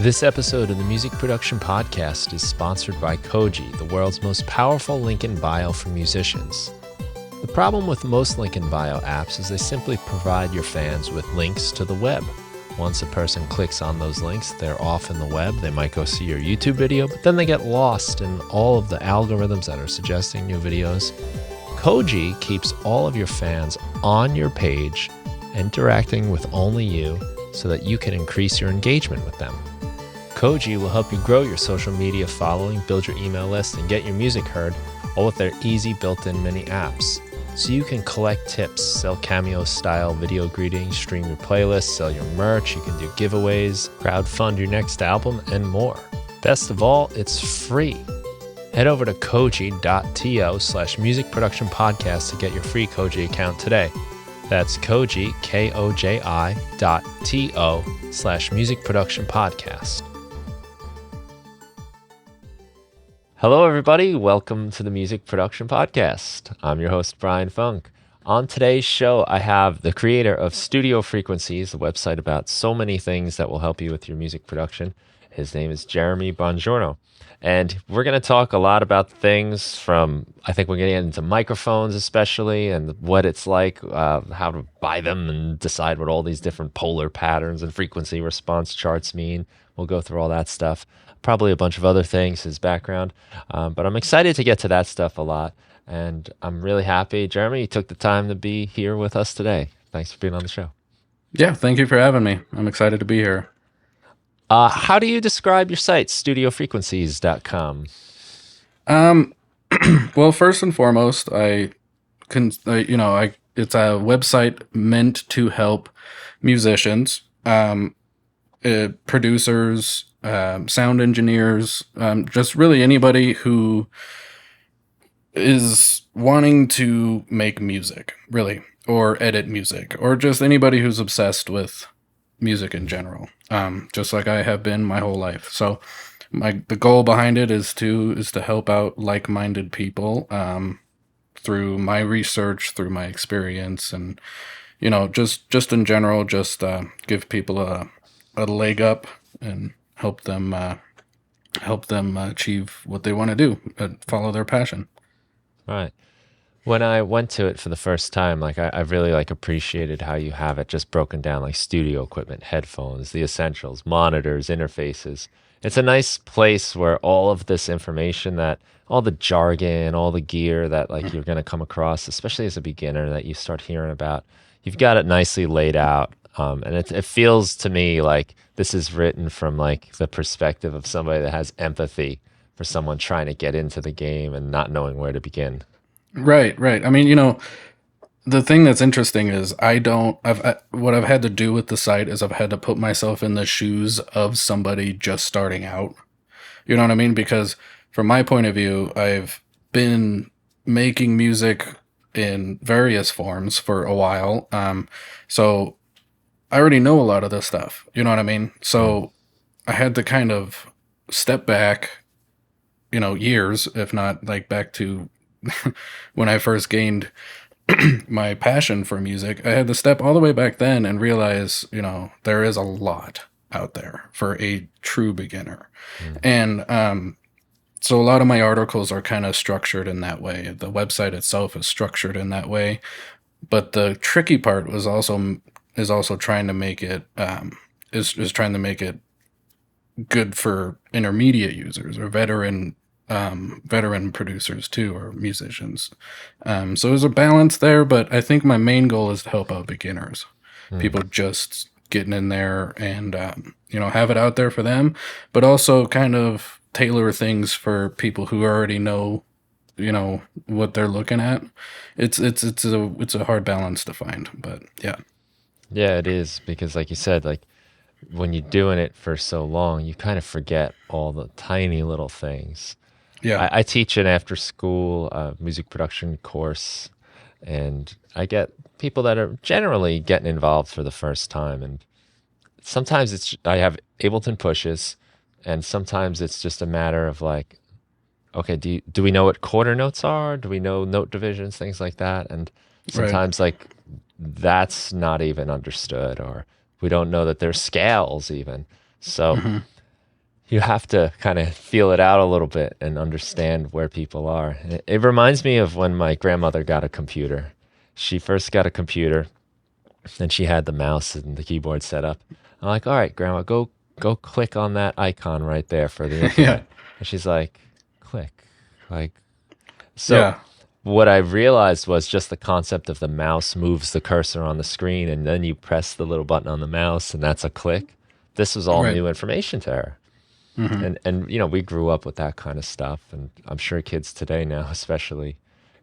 This episode of the Music Production Podcast is sponsored by Koji, the world's most powerful link in bio for musicians. The problem with most link in bio apps is they simply provide your fans with links to the web. Once a person clicks on those links, they're off in the web. They might go see your YouTube video, but then they get lost in all of the algorithms that are suggesting new videos. Koji keeps all of your fans on your page, interacting with only you so that you can increase your engagement with them. Koji will help you grow your social media following, build your email list, and get your music heard, all with their easy built-in mini apps. So you can collect tips, sell Cameo-style video greetings, stream your playlists, sell your merch, you can do giveaways, crowdfund your next album, and more. Best of all, it's free. Head over to koji.to/musicproductionpodcast to get your free Koji account today. That's Koji, koji.to/musicproductionpodcast. Hello, everybody. Welcome to the Music Production Podcast. I'm your host, Brian Funk. On today's show, I have the creator of Studio Frequencies, the website about so many things that will help you with your music production. His name is Jeremy Bongiorno. And we're going to talk a lot about things from, I think we're going to get into microphones especially, and what it's like, how to buy them and decide what all these different polar patterns and frequency response charts mean. We'll go through all that stuff. Probably a bunch of other things, his background. But I'm excited to get to that stuff a lot. And I'm really happy, Jeremy, you took the time to be here with us today. Thanks for being on the show. Yeah, thank you for having me. I'm excited to be here. How do you describe your site, studiofrequencies.com? Well, first and foremost, it's a website meant to help musicians, producers, sound engineers, just really anybody who is wanting to make music, really, or edit music, or just anybody who's obsessed with music in general, just like I have been my whole life. So the goal behind it is to help out like-minded people through my research, through my experience, and just in general, just give people a leg up and help them achieve what they want to do, follow their passion. Right. When I went to it for the first time, I really appreciated how you have it just broken down, like studio equipment, headphones, the essentials, monitors, interfaces. It's a nice place where all of this information, that all the jargon, all the gear that you're going to come across, especially as a beginner, that you start hearing about, you've got it nicely laid out. And it feels to me like this is written from the perspective of somebody that has empathy for someone trying to get into the game and not knowing where to begin. Right. I mean, the thing that's interesting is what I've had to do with the site is I've had to put myself in the shoes of somebody just starting out. You know what I mean? Because from my point of view, I've been making music in various forms for a while. So I already know a lot of this stuff. You know what I mean? So I had to kind of step back, years, if not back to when I first gained my passion for music. I had to step all the way back then and realize, there is a lot out there for a true beginner. And so a lot of my articles are kind of structured in that way. The website itself is structured in that way. But the tricky part is also trying to make it is trying to make it good for intermediate users or veteran producers too, or musicians. So there's a balance there, but I think my main goal is to help out beginners, people just getting in there and have it out there for them, but also kind of tailor things for people who already know what they're looking at. It's a hard balance to find, but yeah. Yeah, it is, because like you said, when you're doing it for so long, you kind of forget all the tiny little things. Yeah. I teach an after-school music production course, and I get people that are generally getting involved for the first time. And sometimes I have Ableton pushes, and sometimes it's just a matter of okay, do we know what quarter notes are? Do we know note divisions, things like that? And sometimes that's not even understood, or we don't know that there's scales even. So you have to kind of feel it out a little bit and understand where people are. It reminds me of when my grandmother got a computer. She first got a computer and she had the mouse and the keyboard set up. I'm like, all right, grandma, go click on that icon right there for the Yeah, internet. And she's like, click. Like, so yeah, what I realized was just the concept of the mouse moves the cursor on the screen and then you press the little button on the mouse and that's a click. This was all right. new information to her. Hmm. And we grew up with that kind of stuff, and I'm sure kids today now especially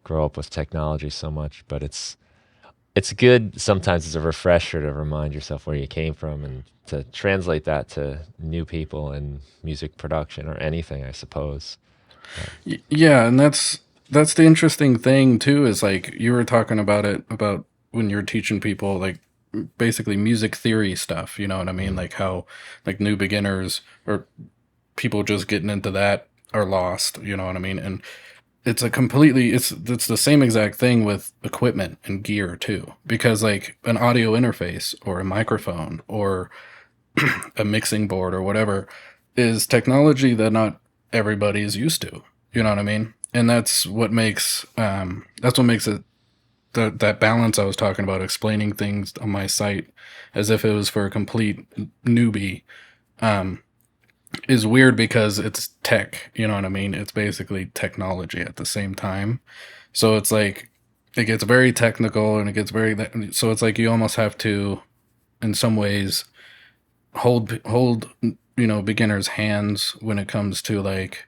grow up with technology so much, but it's good sometimes as a refresher to remind yourself where you came from and to translate that to new people in music production or anything, I suppose. Yeah, and that's the interesting thing too. Is like you were talking about it about when you're teaching people like basically music theory stuff. You know what I mean? Mm, Like how like new beginners or people just getting into that are lost. You know what I mean? And it's the same exact thing with equipment and gear too, because like an audio interface or a microphone or a mixing board or whatever is technology that not everybody is used to. You know what I mean? And that's what makes it that balance I was talking about, explaining things on my site as if it was for a complete newbie, um, is weird because it's tech. You know what I mean? It's basically technology at the same time. So it's like it gets very technical and it gets very so it's like you almost have to in some ways hold beginners hands when it comes to like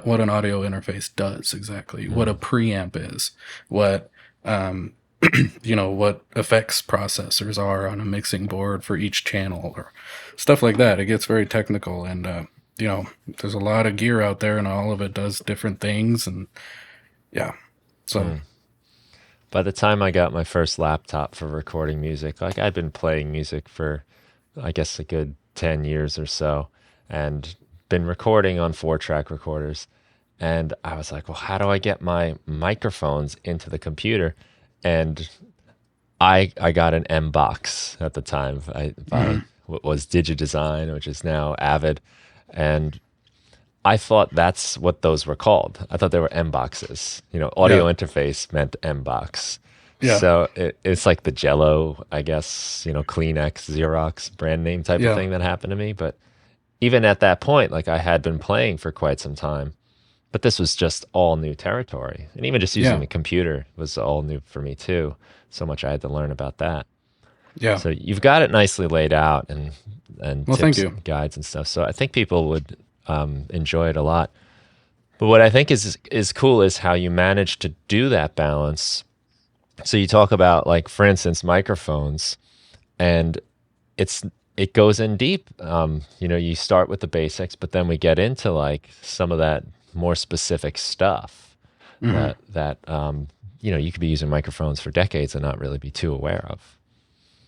what an audio interface does exactly, what a mm, preamp is, what um what effects processors are on a mixing board for each channel or stuff like that. It gets very technical, and there's a lot of gear out there and all of it does different things, and yeah, so mm. By the time I got my first laptop for recording music, like I'd been playing music for, I guess, a good 10 years or so, and been recording on 4-track recorders. And I was like, well, how do I get my microphones into the computer? And I got an M box at the time by mhm. what was Digidesign, which is now Avid, and I thought that's what those were called. I thought they were M boxes. Yeah, Audio interface meant M box. yeah, So it's like the Jello, I guess, Kleenex, Xerox brand name type of yeah, thing that happened to me. But even at that point, like I had been playing for quite some time, but this was just all new territory. And even just using yeah, a computer was all new for me too. So much I had to learn about that. yeah. So you've got it nicely laid out and Well, thank tips you. and guides and stuff. So I think people would enjoy it a lot. But what I think is cool is how you manage to do that balance. So you talk about like, for instance, microphones, and it's it goes in deep. You start with the basics, but then we get into like some of that more specific stuff Hmm. that you could be using microphones for decades and not really be too aware of.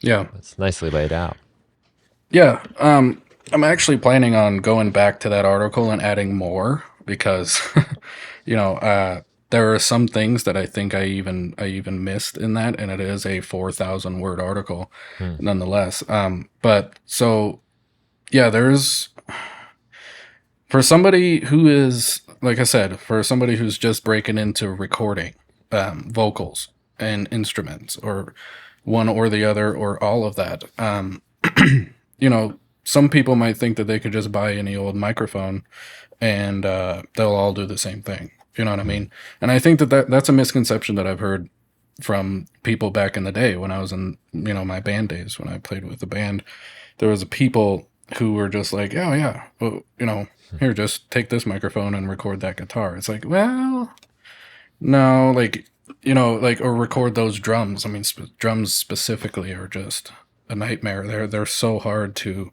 Yeah. It's nicely laid out. Yeah, I'm actually planning on going back to that article and adding more because, you know, there are some things that I think I even missed in that, and it is a 4,000 word article, Hmm. nonetheless. But so yeah, there's for somebody who is like I said, for somebody who's just breaking into recording, vocals and instruments, or one or the other, or all of that. You know, some people might think that they could just buy any old microphone and they'll all do the same thing. You know what I Hmm. mean? And I think that's a misconception that I've heard from people back in the day when I was in my band days when I played with a band. There was people who were just like, oh yeah, well, here, just take this microphone and record that guitar. It's like, well, no, like, like, or record those drums. I mean, drums specifically are just a nightmare. They're so hard to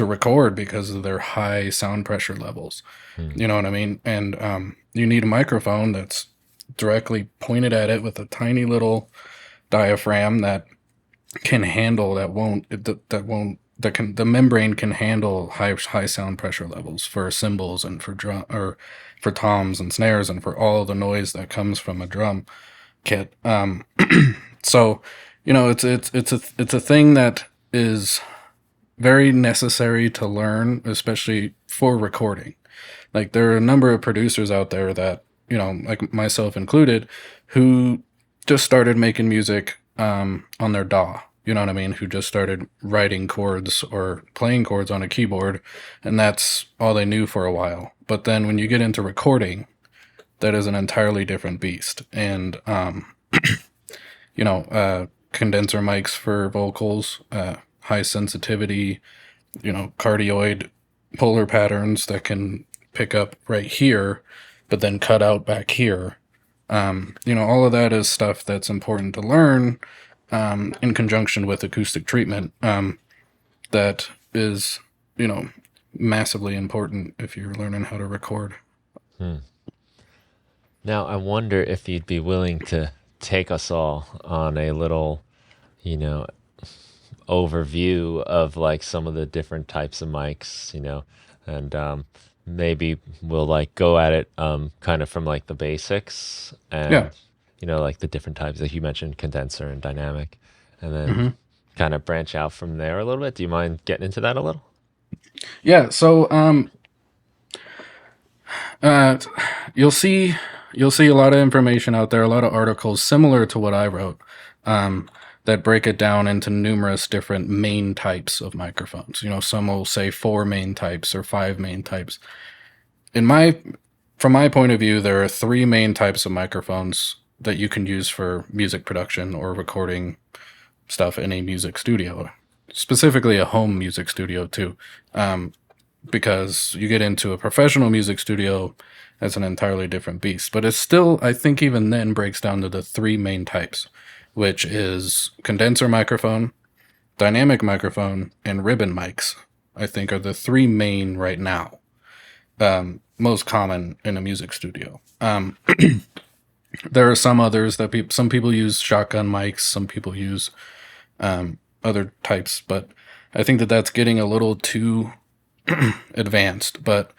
record because of their high sound pressure levels. Hmm. You know what I mean? And you need a microphone that's directly pointed at it with a tiny little diaphragm that can handle that can the membrane can handle high sound pressure levels for cymbals and for drum or for toms and snares and for all the noise that comes from a drum kit. So it's a thing that is very necessary to learn, especially for recording. Like there are a number of producers out there that, like myself included, who just started making music on their DAW. You know what I mean? Who just started writing chords or playing chords on a keyboard, and that's all they knew for a while. But then when you get into recording, that is an entirely different beast. And condenser mics for vocals, high sensitivity, cardioid polar patterns that can pick up right here, but then cut out back here. All of that is stuff that's important to learn in conjunction with acoustic treatment. That is, massively important if you're learning how to record. Hmm. Now, I wonder if you'd be willing to take us all on a little, you know, overview of like some of the different types of mics, and maybe we'll like go at it kind of from like the basics Yeah. and, like the different types that you mentioned, condenser and dynamic, and then hmm kind of branch out from there a little bit. Do you mind getting into that a little? Yeah. So, uh, you'll see, you'll see a lot of information out there, a lot of articles similar to what I wrote, that break it down into numerous different main types of microphones. Some will say 4 main types or 5 main types. In my, from my point of view, there are 3 main types of microphones that you can use for music production or recording stuff in a music studio, specifically a home music studio too. Because you get into a professional music studio, that's an entirely different beast. But it's still, I think, even then breaks down to the 3 main types, which is condenser microphone, dynamic microphone, and ribbon mics. I think are the 3 main right now, most common in a music studio. There are some others that some people use shotgun mics, some people use other types, but I think that that's getting a little too advanced. But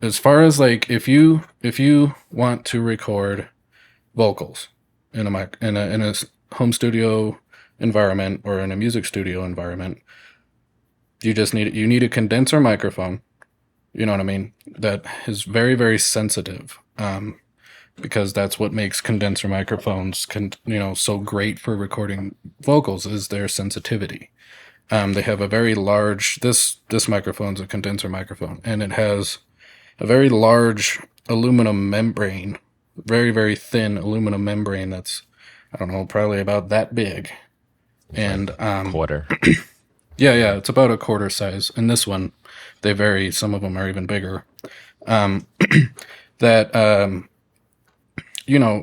as far as like if you want to record vocals in a mic in a home studio environment or in a music studio environment, you need a condenser microphone. You know what I mean? That is very very sensitive. Because that's what makes condenser microphones so great for recording vocals is their sensitivity. They have a very large this microphone's a condenser microphone, and it has a very large aluminum membrane, very very thin aluminum membrane that's, I don't know, probably about that big. It's And like quarter. yeah, it's about a quarter size. And this one, they vary. Some of them are even bigger. Um, that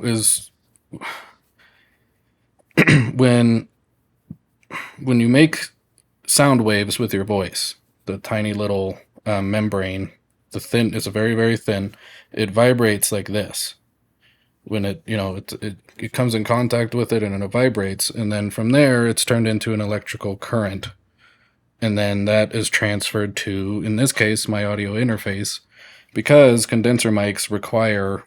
is when you make sound waves with your voice, the tiny little membrane, it's a very very thin. It vibrates like this when it comes in contact with it, and it vibrates, and then from there it's turned into an electrical current, and then that is transferred to, in this case, my audio interface, because condenser mics require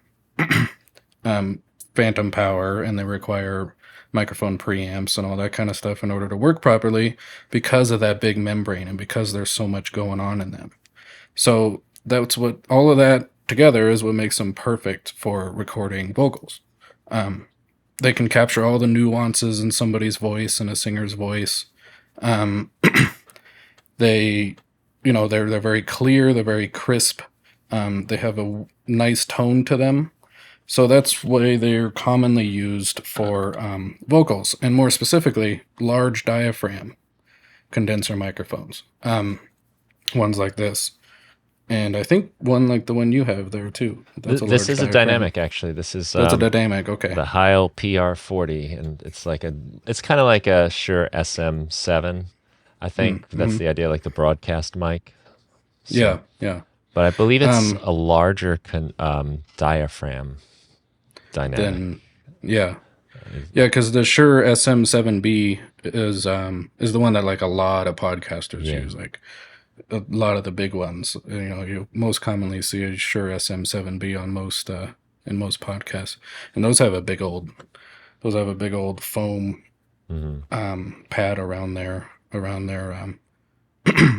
phantom power, and they require microphone preamps and all that kind of stuff in order to work properly, because of that big membrane and because there's so much going on in them. So that's what, all of that together is what makes them perfect for recording vocals. They can capture all the nuances in somebody's voice and a singer's voice. Um, they, they're very clear, they're very crisp. They have a nice tone to them. So that's why they're commonly used for vocals, and more specifically, large diaphragm condenser microphones. Ones like this. And I think one like the one you have there too. That's a This large is a diaphragm. dynamic, actually. This is That's a dynamic. Okay. the Heil PR40, and it's kind of like a Shure SM7. I think that's Mm-hmm. the idea, like the broadcast mic. So, Yeah. Yeah. but I believe it's Um. a larger diaphragm dynamic. Then. Yeah. Yeah. Because the Shure SM7B is the one that like a lot of podcasters Yeah. use. Like a lot of the big ones. You most commonly see a Shure SM7B on most in most podcasts, and those have a big old foam Hmm. pad around their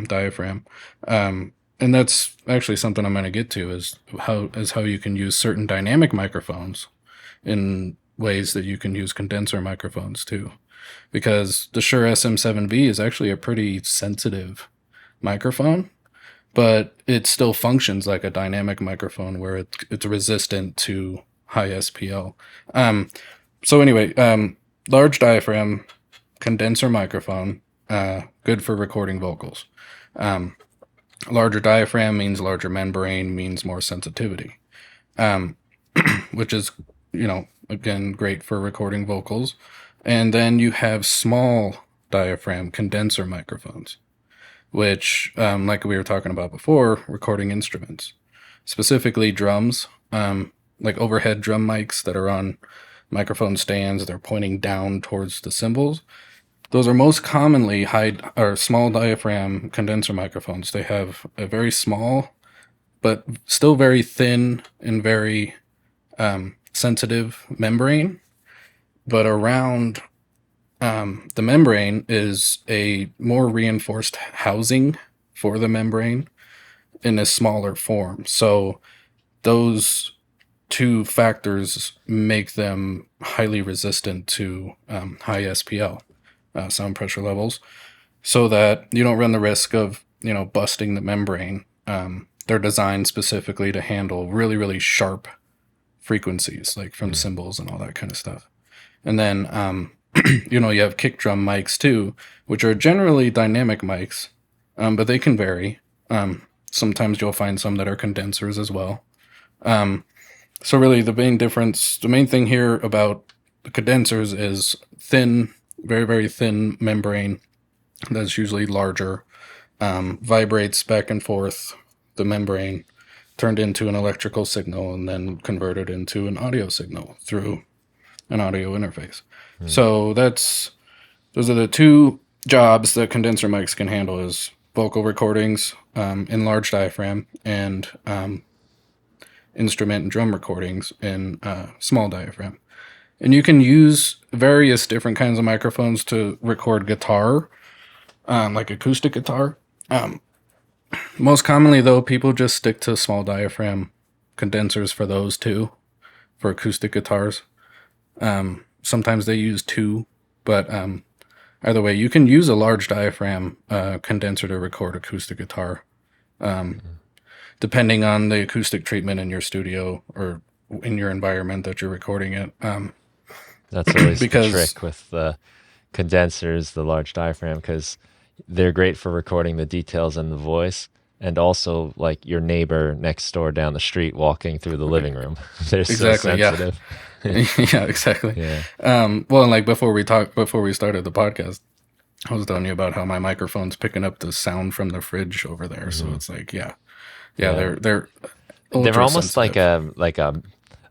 diaphragm. And that's actually something I'm going to get to is how you can use certain dynamic microphones in ways that you can use condenser microphones too. Because the Shure SM7B is actually a pretty sensitive microphone, but it still functions like a dynamic microphone where it's resistant to high SPL. So anyway, large diaphragm condenser microphone, good for recording vocals. Larger diaphragm means larger membrane, means more sensitivity, which is, again, great for recording vocals. And then you have small diaphragm condenser microphones, which, like we were talking about before, recording instruments, specifically drums, like overhead drum mics that are on microphone stands. They're pointing down towards the cymbals. Those are most commonly high or small diaphragm condenser microphones. They have a very small, but still very thin and very sensitive membrane. But around the membrane is a more reinforced housing for the membrane in a smaller form. So those two factors make them highly resistant to high SPL, sound pressure levels, so that you don't run the risk of busting the membrane. They're designed specifically to handle really, really sharp frequencies, like from cymbals and all that kind of stuff. And then you have kick drum mics too, which are generally dynamic mics, but they can vary. Sometimes you'll find some that are condensers as well. So really the main thing here about the condensers is thin, very, very thin membrane that's usually larger, vibrates back and forth the membrane, turned into an electrical signal and then converted into an audio signal through an audio interface. So those are the two jobs that condenser mics can handle: is vocal recordings in large diaphragm and instrument and drum recordings in small diaphragm. And you can use various different kinds of microphones to record guitar, like acoustic guitar. Most commonly, though, people just stick to small diaphragm condensers for those too, for acoustic guitars. Sometimes they use two, but either way, you can use a large diaphragm condenser to record acoustic guitar, depending on the acoustic treatment in your studio or in your environment that you're recording it. That's always the trick with the condensers, the large diaphragm, because they're great for recording the details in the voice, and also like your neighbor next door down the street walking through the living room. They're Exactly, so sensitive. Yeah, exactly. Yeah. Well, and like before we started the podcast, I was telling you about how my microphone's picking up the sound from the fridge over there. So it's like, yeah, they're They're ultra almost like sensitive.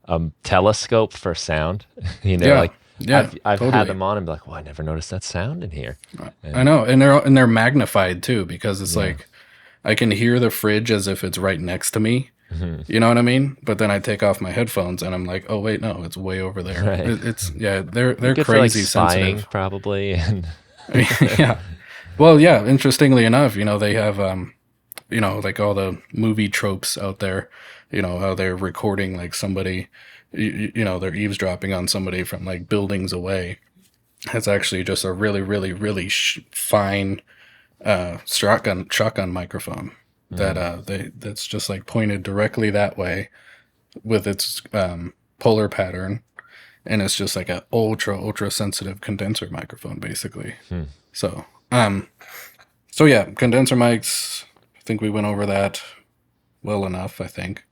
a telescope for sound. Yeah, Like yeah, I've had totally. them on and be like, "Oh, I never noticed that sound in here." I And know, and they're magnified too, because it's yeah, like I can hear the fridge as if it's right next to me. hmm You know what I mean? But then I take off my headphones and I'm like, oh wait, no, it's way over there. right. It's yeah, they're Good for like crazy spying, sensitive. probably. And Yeah. Well, yeah. Interestingly enough, they have like all the movie tropes out there. How they're recording like somebody, they're eavesdropping on somebody from like buildings away. It's actually just a really, really, really fine shotgun microphone that that's just like pointed directly that way with its polar pattern, and it's just like a ultra sensitive condenser microphone basically. Hmm. So so yeah, condenser mics. I think we went over that well enough, I think.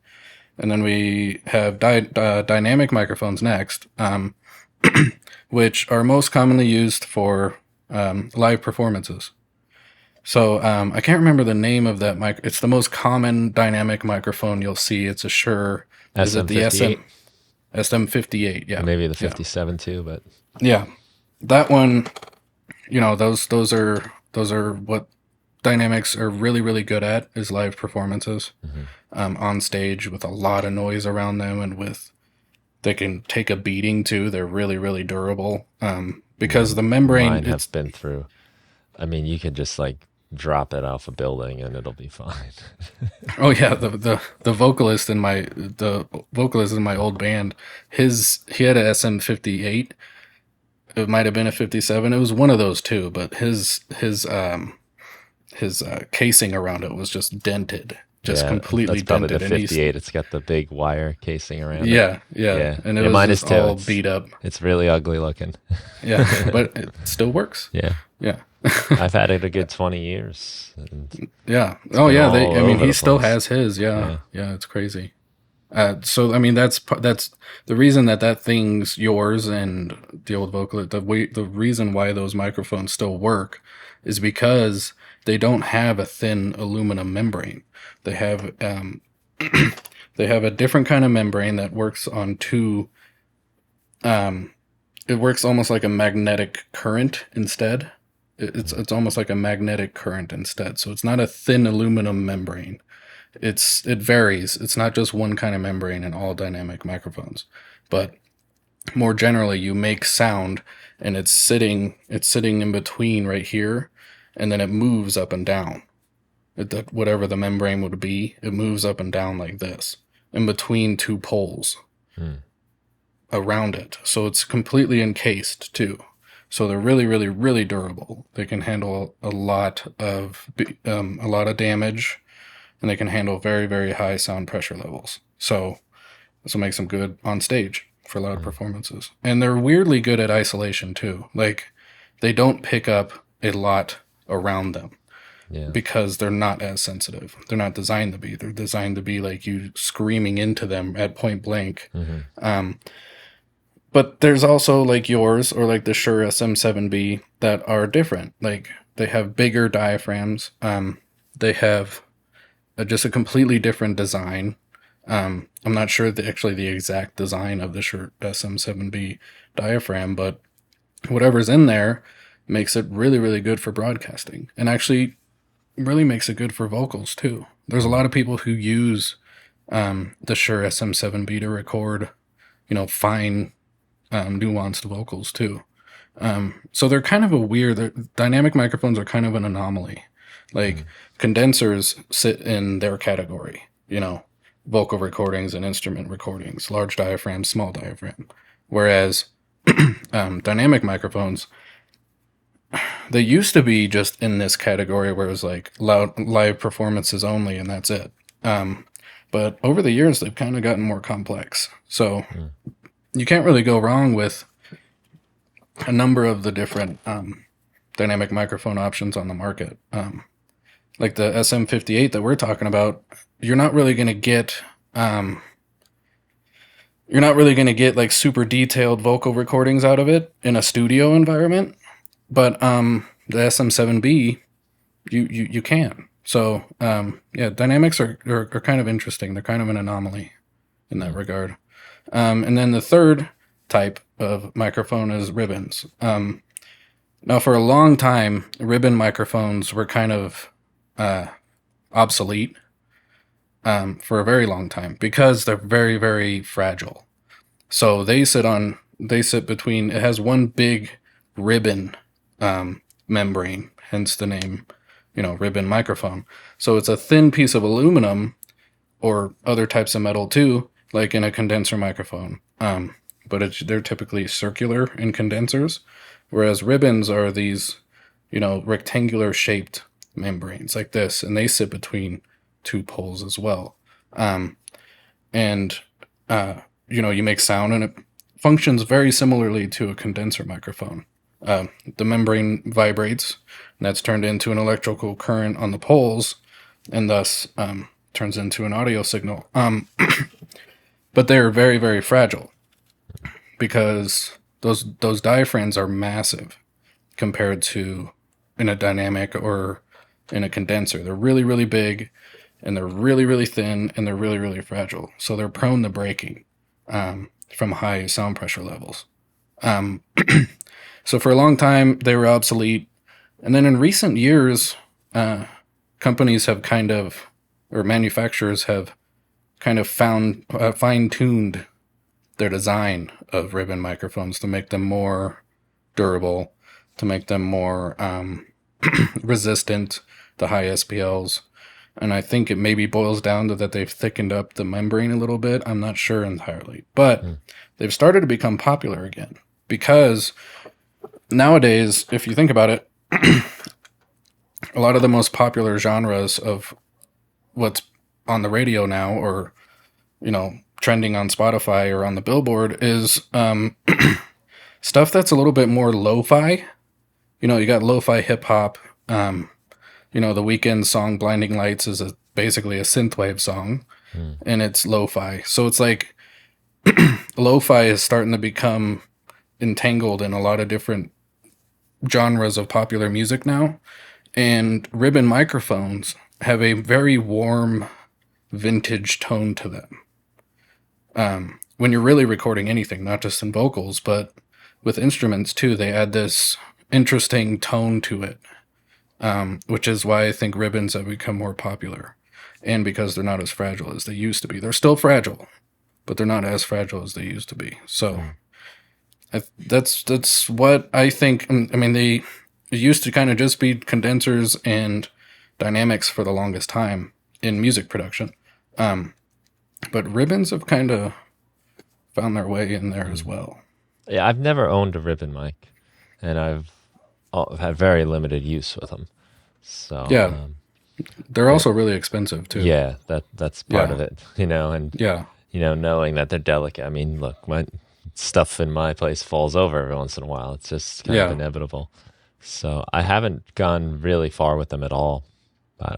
And then we have dynamic microphones next, which are most commonly used for live performances. So I can't remember the name of that mic. It's the most common dynamic microphone you'll see. It's a Shure. Is it the SM58, SM58? Yeah, maybe the yeah, 57 too, but yeah. That one, those are what dynamics are really really good at, is live performances on stage with a lot of noise around them, and they can take a beating too. They're really really durable yeah, because the membrane mine it's have been through. I mean, you could just like drop it off a building and it'll be fine. Oh yeah, the vocalist in my old band, he had a SM58. It might have been a 57. It was one of those two, but his casing around it was just dented, just Yeah, completely that's probably the dented, and he's 58. It's got the big wire casing around it. yeah, Yeah, and it yeah, was mine is just too. all beat up. It's really ugly looking. Yeah, but it still works. Yeah, Yeah. I've had it a good 20 years. And Yeah. it's Oh been yeah. all I mean, over he the still place. has his. Yeah. Yeah. Yeah. It's crazy. So I mean, that's the reason that thing's yours and the old vocalist. The reason why those microphones still work is because they don't have a thin aluminum membrane. They have they have a different kind of membrane that works on two. It works almost like a magnetic current instead. It's almost like a magnetic current instead. So it's not a thin aluminum membrane. It varies. It's not just one kind of membrane in all dynamic microphones, but more generally, you make sound, and it's sitting in between right here, and then it moves up and down. Whatever the membrane would be, it moves up and down like this in between two poles around it. So it's completely encased too. So they're really, really, really durable. They can handle a lot of damage, and they can handle very, very high sound pressure levels. So this will make them good on stage for loud performances. And they're weirdly good at isolation too. Like, they don't pick up a lot around them because they're not as sensitive. They're not designed to be. They're designed to be like you screaming into them at point blank. But there's also like yours or like the Shure SM7B that are different. Like, they have bigger diaphragms. They have just a completely different design. I'm not sure the exact design of the Shure SM7B diaphragm, but whatever's in there makes it really, really good for broadcasting, and actually really makes it good for vocals too. There's a lot of people who use the Shure SM7B to record, fine, nuanced vocals too. So they're kind of dynamic microphones are kind of an anomaly. Like, condensers sit in their category, vocal recordings and instrument recordings, large diaphragm, small diaphragm. Whereas dynamic microphones, they used to be just in this category where it was like live performances only, and that's it. But over the years, they've kind of gotten more complex. So you can't really go wrong with a number of the different dynamic microphone options on the market. Like the SM58 that we're talking about, you're not really going to get like super detailed vocal recordings out of it in a studio environment, but the SM7B you can. So dynamics are kind of interesting. They're kind of an anomaly in that regard. And then the third type of microphone is ribbons. Now, for a long time, ribbon microphones were kind of obsolete for a very long time because they're very, very fragile. So they sit between, it has one big ribbon membrane, hence the name, ribbon microphone. So it's a thin piece of aluminum or other types of metal too, like in a condenser microphone. But they're typically circular in condensers, whereas ribbons are these, rectangular shaped membranes like this, and they sit between two poles as well. You make sound, and it functions very similarly to a condenser microphone. The membrane vibrates, and that's turned into an electrical current on the poles, and thus turns into an audio signal. But they're very, very fragile because those diaphragms are massive compared to in a dynamic or in a condenser. They're really, really big, and they're really, really thin, and they're really, really fragile. So they're prone to breaking from high sound pressure levels. So for a long time, they were obsolete. And then in recent years, companies have manufacturers have kind of fine-tuned their design of ribbon microphones to make them more durable, to make them more resistant the high SPLs. And I think it maybe boils down to that they've thickened up the membrane a little bit. I'm not sure entirely. But Hmm. they've started to become popular again because nowadays, if you think about it, a lot of the most popular genres of what's on the radio now or, trending on Spotify or on the Billboard is stuff that's a little bit more lo-fi. You got lo-fi hip hop. The Weeknd song "Blinding Lights" is basically a synthwave song, Hmm. and it's lo-fi. So it's like lo-fi is starting to become entangled in a lot of different genres of popular music now, and ribbon microphones have a very warm, vintage tone to them. When you're really recording anything, not just in vocals, but with instruments too, they add this interesting tone to it, which is why I think ribbons have become more popular. And because they're not as fragile as they used to be. They're still fragile, but they're not as fragile as they used to be. So Hmm. that's what I think. I mean, they used to kind of just be condensers and dynamics for the longest time in music production. Um, but ribbons have kind of found their way in there as Hmm. well. Yeah, I've never owned a ribbon mic, and I've had very limited use with them. So, Yeah, they're yeah, also really expensive too. yeah, that's part Yeah, of it, you know, and yeah, knowing that they're delicate. I mean, look, my stuff in my place falls over every once in a while. It's just kind of yeah, inevitable. So I haven't gone really far with them at all. But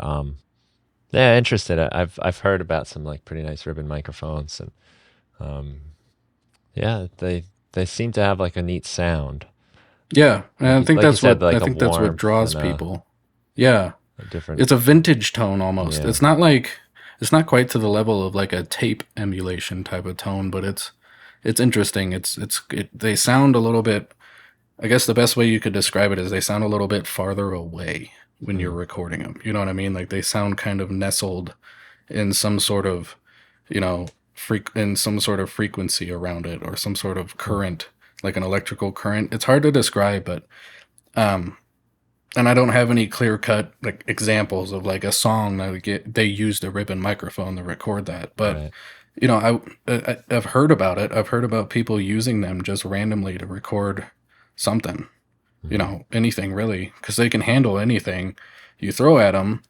yeah, interested. I've heard about some like pretty nice ribbon microphones, and um, yeah, they seem to have like a neat sound. yeah. And I think Like you that's said, what like a warmth draws and people. Yeah, a different. it's a vintage tone almost. Yeah. It's not quite to the level of like a tape emulation type of tone, but it's interesting. They sound a little bit. I guess the best way you could describe it is they sound a little bit farther away when you're Hmm. recording them. You know what I mean? Like they sound kind of nestled in some sort of, in some sort of frequency around it or some sort of Hmm. current, like an electrical current. It's hard to describe, but um, and I don't have any clear cut like examples of like a song that they used a ribbon microphone to record that. But Right. I've heard about it. I've heard about people using them just randomly to record something. Hmm. Anything really, because they can handle anything you throw at them.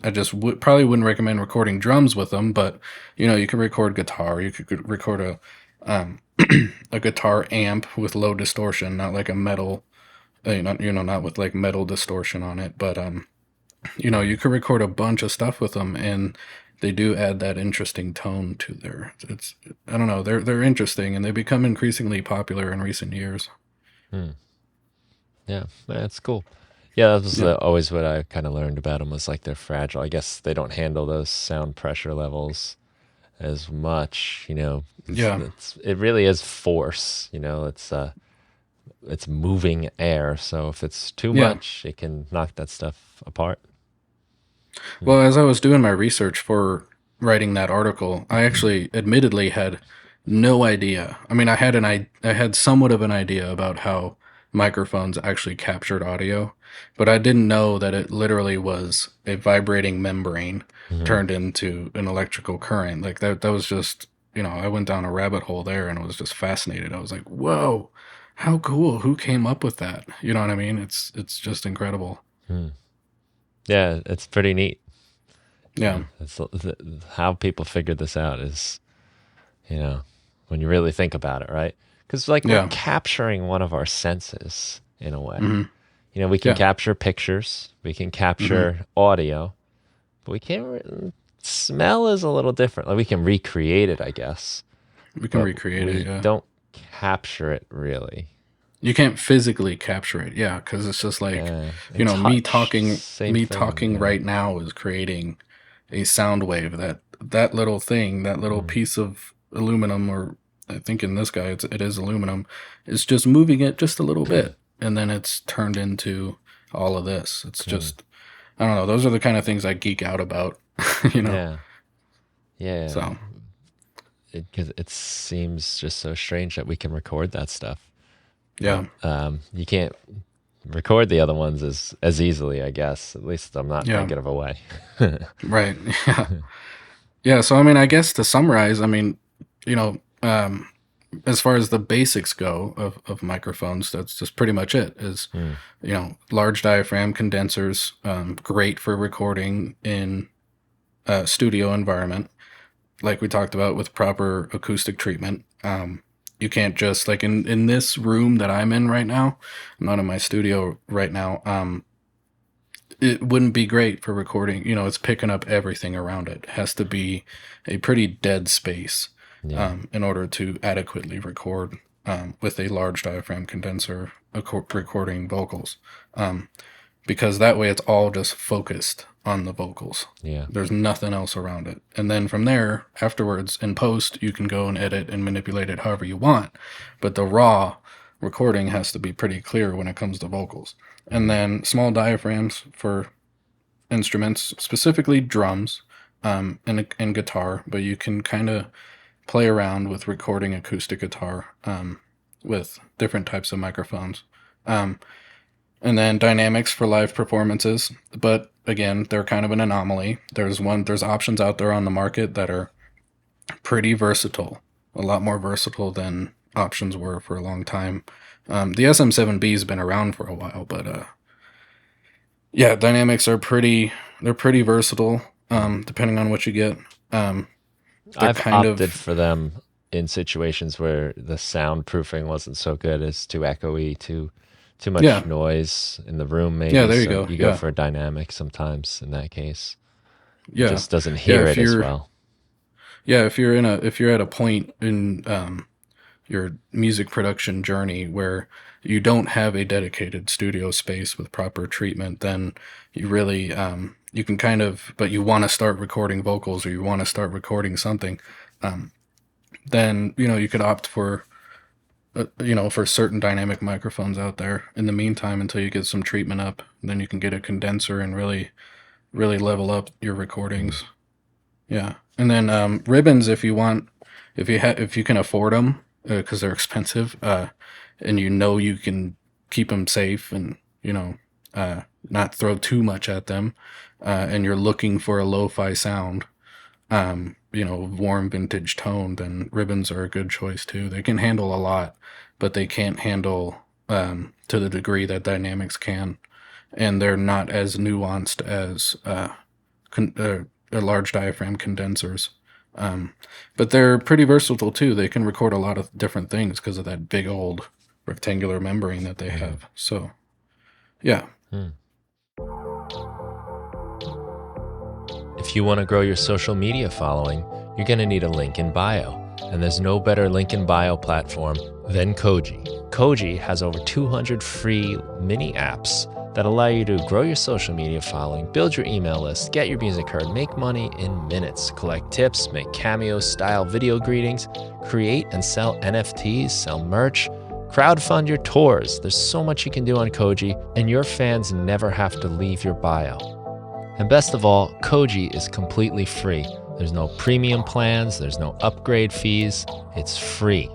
I just probably wouldn't recommend recording drums with them, but you can record guitar. You could record um, a guitar amp with low distortion, not like a metal, not with like metal distortion on it, but you could record a bunch of stuff with them, and they do add that interesting tone to their. It's I don't know, they're interesting, and they become increasingly popular in recent years. Hmm. Yeah, that's cool. Yeah, that was Yeah, always what I kind of learned about them was like they're fragile. I guess they don't handle those sound pressure levels as much. yeah, It really is force. It's moving air. So if it's too yeah. much, it can knock that stuff apart. Hmm. Well, as I was doing my research for writing that article, I actually admittedly had no idea. I mean, I had somewhat of an idea about how microphones actually captured audio, but I didn't know that it literally was a vibrating membrane Hmm. turned into an electrical current. Like that was just, I went down a rabbit hole there and was just fascinated. I was like, "Whoa, how cool. Who came up with that?" You know what I mean? It's just incredible. Hmm. Yeah, it's pretty neat. Yeah. How people figured this out is, you know, when you really think about it, right? Because like we're Yeah. capturing one of our senses in a way. Mhm. We can Yeah. capture pictures, we can Mhm. capture audio, but we can't. Smell is a little different. Like we can recreate it, I guess, We can but recreate it, we yeah. don't capture it really. You can't physically capture it, yeah, because it's just like, And me touch, talking, same thing. right now is creating a sound wave. That little thing, that little Mm, piece of aluminum, or I think in this guy it is aluminum, is just moving it just a little bit, and then it's turned into all of this. It's mm. just, I don't know. Those are the kind of things I geek out about, you know. Yeah, yeah. So Because it seems just so strange that we can record that stuff, but yeah, you can't. record the other ones as easily, I guess. At least I'm not Yeah. negative away. Right. Yeah. Yeah. So, I mean, I guess to summarize, I mean, you know, as far as the basics go of microphones, that's just pretty much it. Is, Hmm. large diaphragm condensers, great for recording in a studio environment, like we talked about with proper acoustic treatment. You can't just like in this room that I'm in right now. I'm not in my studio right now. It wouldn't be great for recording. It's picking up everything around it. It has to be a pretty dead space Yeah. in order to adequately record with a large diaphragm condenser recording vocals. Because that way it's all just focused on the vocals. Yeah. There's nothing else around it. And then from there, afterwards, in post, you can go and edit and manipulate it however you want. But the raw recording has to be pretty clear when it comes to vocals. And then small diaphragms for instruments, specifically drums and guitar, but you can kind of play around with recording acoustic guitar with different types of microphones. And then dynamics for live performances, but again, they're kind of an anomaly. There's options out there on the market that are pretty versatile, a lot more versatile than options were for a long time. The SM7B has been around for a while, but yeah, dynamics they're pretty versatile, depending on what you get. They're I've kind opted of, for them in situations where the soundproofing wasn't so good, as too echoey, too much yeah, noise in the room yeah, maybe. there you So go. you go Yeah, for a dynamic sometimes in that case. It yeah, just doesn't yeah. hear it as well. If you're at a point in your music production journey where you don't have a dedicated studio space with proper treatment, then you really you can kind of, but you want to start recording vocals or you want to start recording something, then you could opt for for certain dynamic microphones out there in the meantime until you get some treatment up. Then you can get a condenser and really level up your Mm. recordings. Yeah, and then ribbons if you want, if you can afford them, because they're expensive, and you can keep them safe and not throw too much at them, and you're looking for a lo-fi sound, warm vintage tone, then ribbons are a good choice too. They can handle a lot, but they can't handle to the degree that dynamics can, and they're not as nuanced as large diaphragm condensers. Um, but they're pretty versatile too. They can record a lot of different things because of that big old rectangular membrane that they Mm. have. So, yeah. Hmm. If you want to grow your social media following, you're going to need a link in bio. And there's no better link in bio platform than Koji. Koji has over 200 free mini apps that allow you to grow your social media following, build your email list, get your music heard, make money in minutes, collect tips, make cameo-style video greetings, create and sell NFTs, sell merch, crowdfund your tours. There's so much you can do on Koji, and your fans never have to leave your bio. And best of all, Koji is completely free. There's no premium plans, there's no upgrade fees, it's free.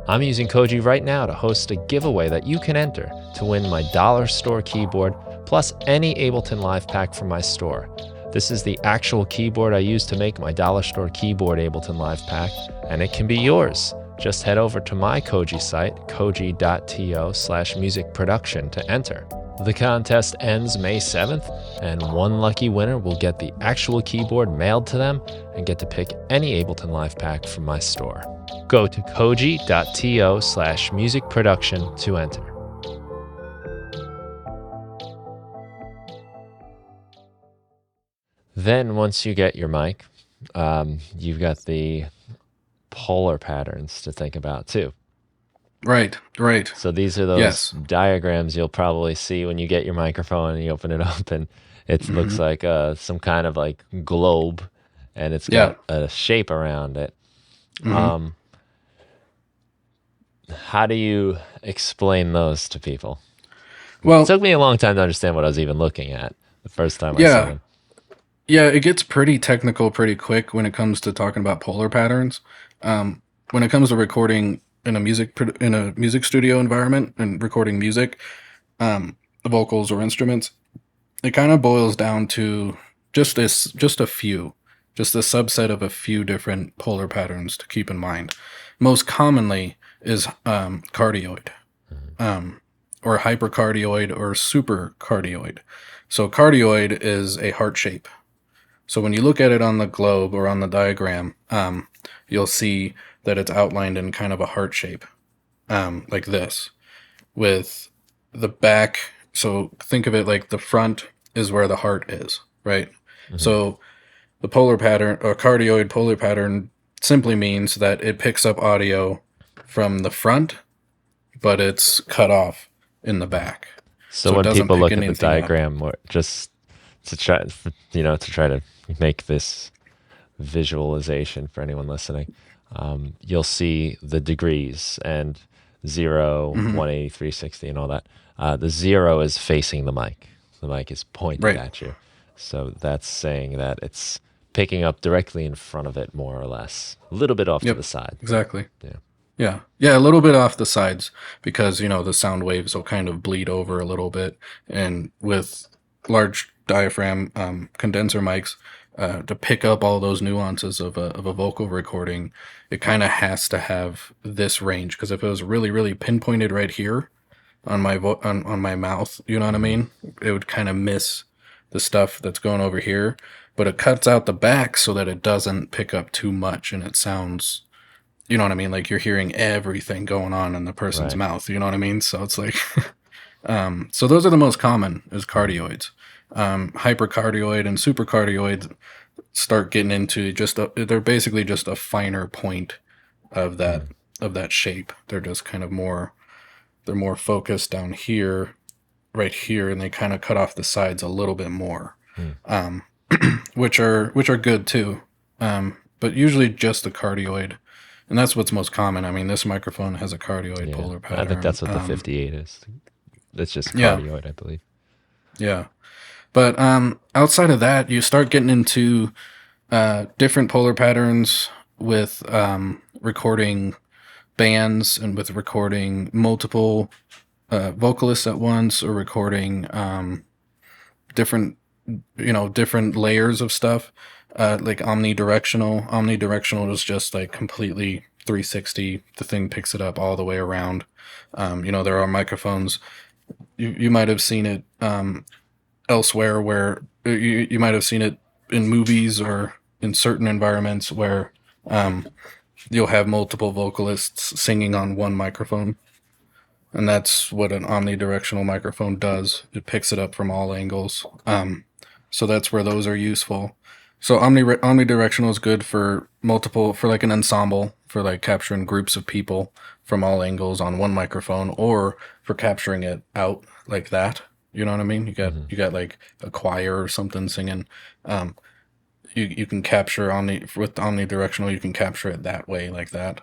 I'm using Koji right now to host a giveaway that you can enter to win my dollar store keyboard plus any Ableton Live pack from my store. This is the actual keyboard I use to make my dollar store keyboard Ableton Live pack, and it can be yours. Just head over to my Koji site, koji.to/music production to enter. The contest ends May 7th, and one lucky winner will get the actual keyboard mailed to them and get to pick any Ableton Live pack from my store. Go to koji.to/music production to enter. Then once you get your mic, you've got the polar patterns to think about too. Right. So these are those Yes. diagrams you'll probably see when you get your microphone and you open it up, and it looks Hmm. like some kind of like globe, and it's Yeah. got a shape around it. Hmm. Um, how do you explain those to people? It Well, took me a long time to understand what I was even looking at the first time I saw yeah. them. Yeah, it gets pretty technical pretty quick when it comes to talking about polar patterns. When it comes to recording in a music studio environment and recording music, vocals or instruments, it kind of boils down to just a few, just a subset of a few different polar patterns to keep in mind. Most commonly is cardioid, um, or hypercardioid or supercardioid. So cardioid is a heart shape. So when you look at it on the globe or on the diagram, you'll see that it's outlined in kind of a heart shape, like this, with the back. So think of it like the front is where the heart is, right? Hmm. So the polar pattern or cardioid polar pattern simply means that it picks up audio from the front, but it's cut off in the back. So So it when doesn't people pick look at the anything up. diagram, or just to try, to try to make this visualization for anyone listening, you'll see the degrees and 0, Hmm. 180, 360, and all that. The 0 is facing the mic. The mic is pointed Right. at you. So that's saying that it's picking up directly in front of it, more or less. A little bit off to Yep. the side, but Exactly. yeah. Yeah. Yeah, a little bit off the sides because, the sound waves will kind of bleed over a little bit. And with large diaphragm condenser mics, to pick up all those nuances of a vocal recording, it kind of has to have this range. Because if it was really, really pinpointed right here on on my mouth, you know what I Hmm. mean? It would kind of miss the stuff that's going over here. But it cuts out the back so that it doesn't pick up too much and it sounds, you know what I mean? Like you're hearing everything going on in the person's Right. mouth. You know what I mean? So it's like, so those are the most common is Hmm. cardioids. Hypercardioid and supercardioid start getting into they're basically just a finer point of that Hmm. of that shape. They're just kind of they're more focused down here, right here, and they kind of cut off the sides a little bit more, Hmm. um, which are good too. But usually just the cardioid, and that's what's most common. I mean, this microphone has a cardioid Yeah. polar I think pattern. that's what the 58 is. It's just Yeah, cardioid, I believe. yeah. But outside of that, you start getting into different polar patterns with recording bands and with recording multiple vocalists at once, or recording different different layers of stuff, like omnidirectional. Omnidirectional is just like completely 360. The thing picks it up all the way around. There are microphones, you might have seen it elsewhere, where you might have seen it in movies or in certain environments where um, you'll have multiple vocalists singing on one microphone, and that's what an omnidirectional microphone does. It picks it up from all angles. So that's where those are useful. So omnidirectional is good for multiple, for like an ensemble, for like capturing groups of people from all angles on one microphone, or for capturing it out like that. You know what I mean? You got Hmm. you got like a choir or something singing. Um, you can capture with omnidirectional. You can capture it that way, like that.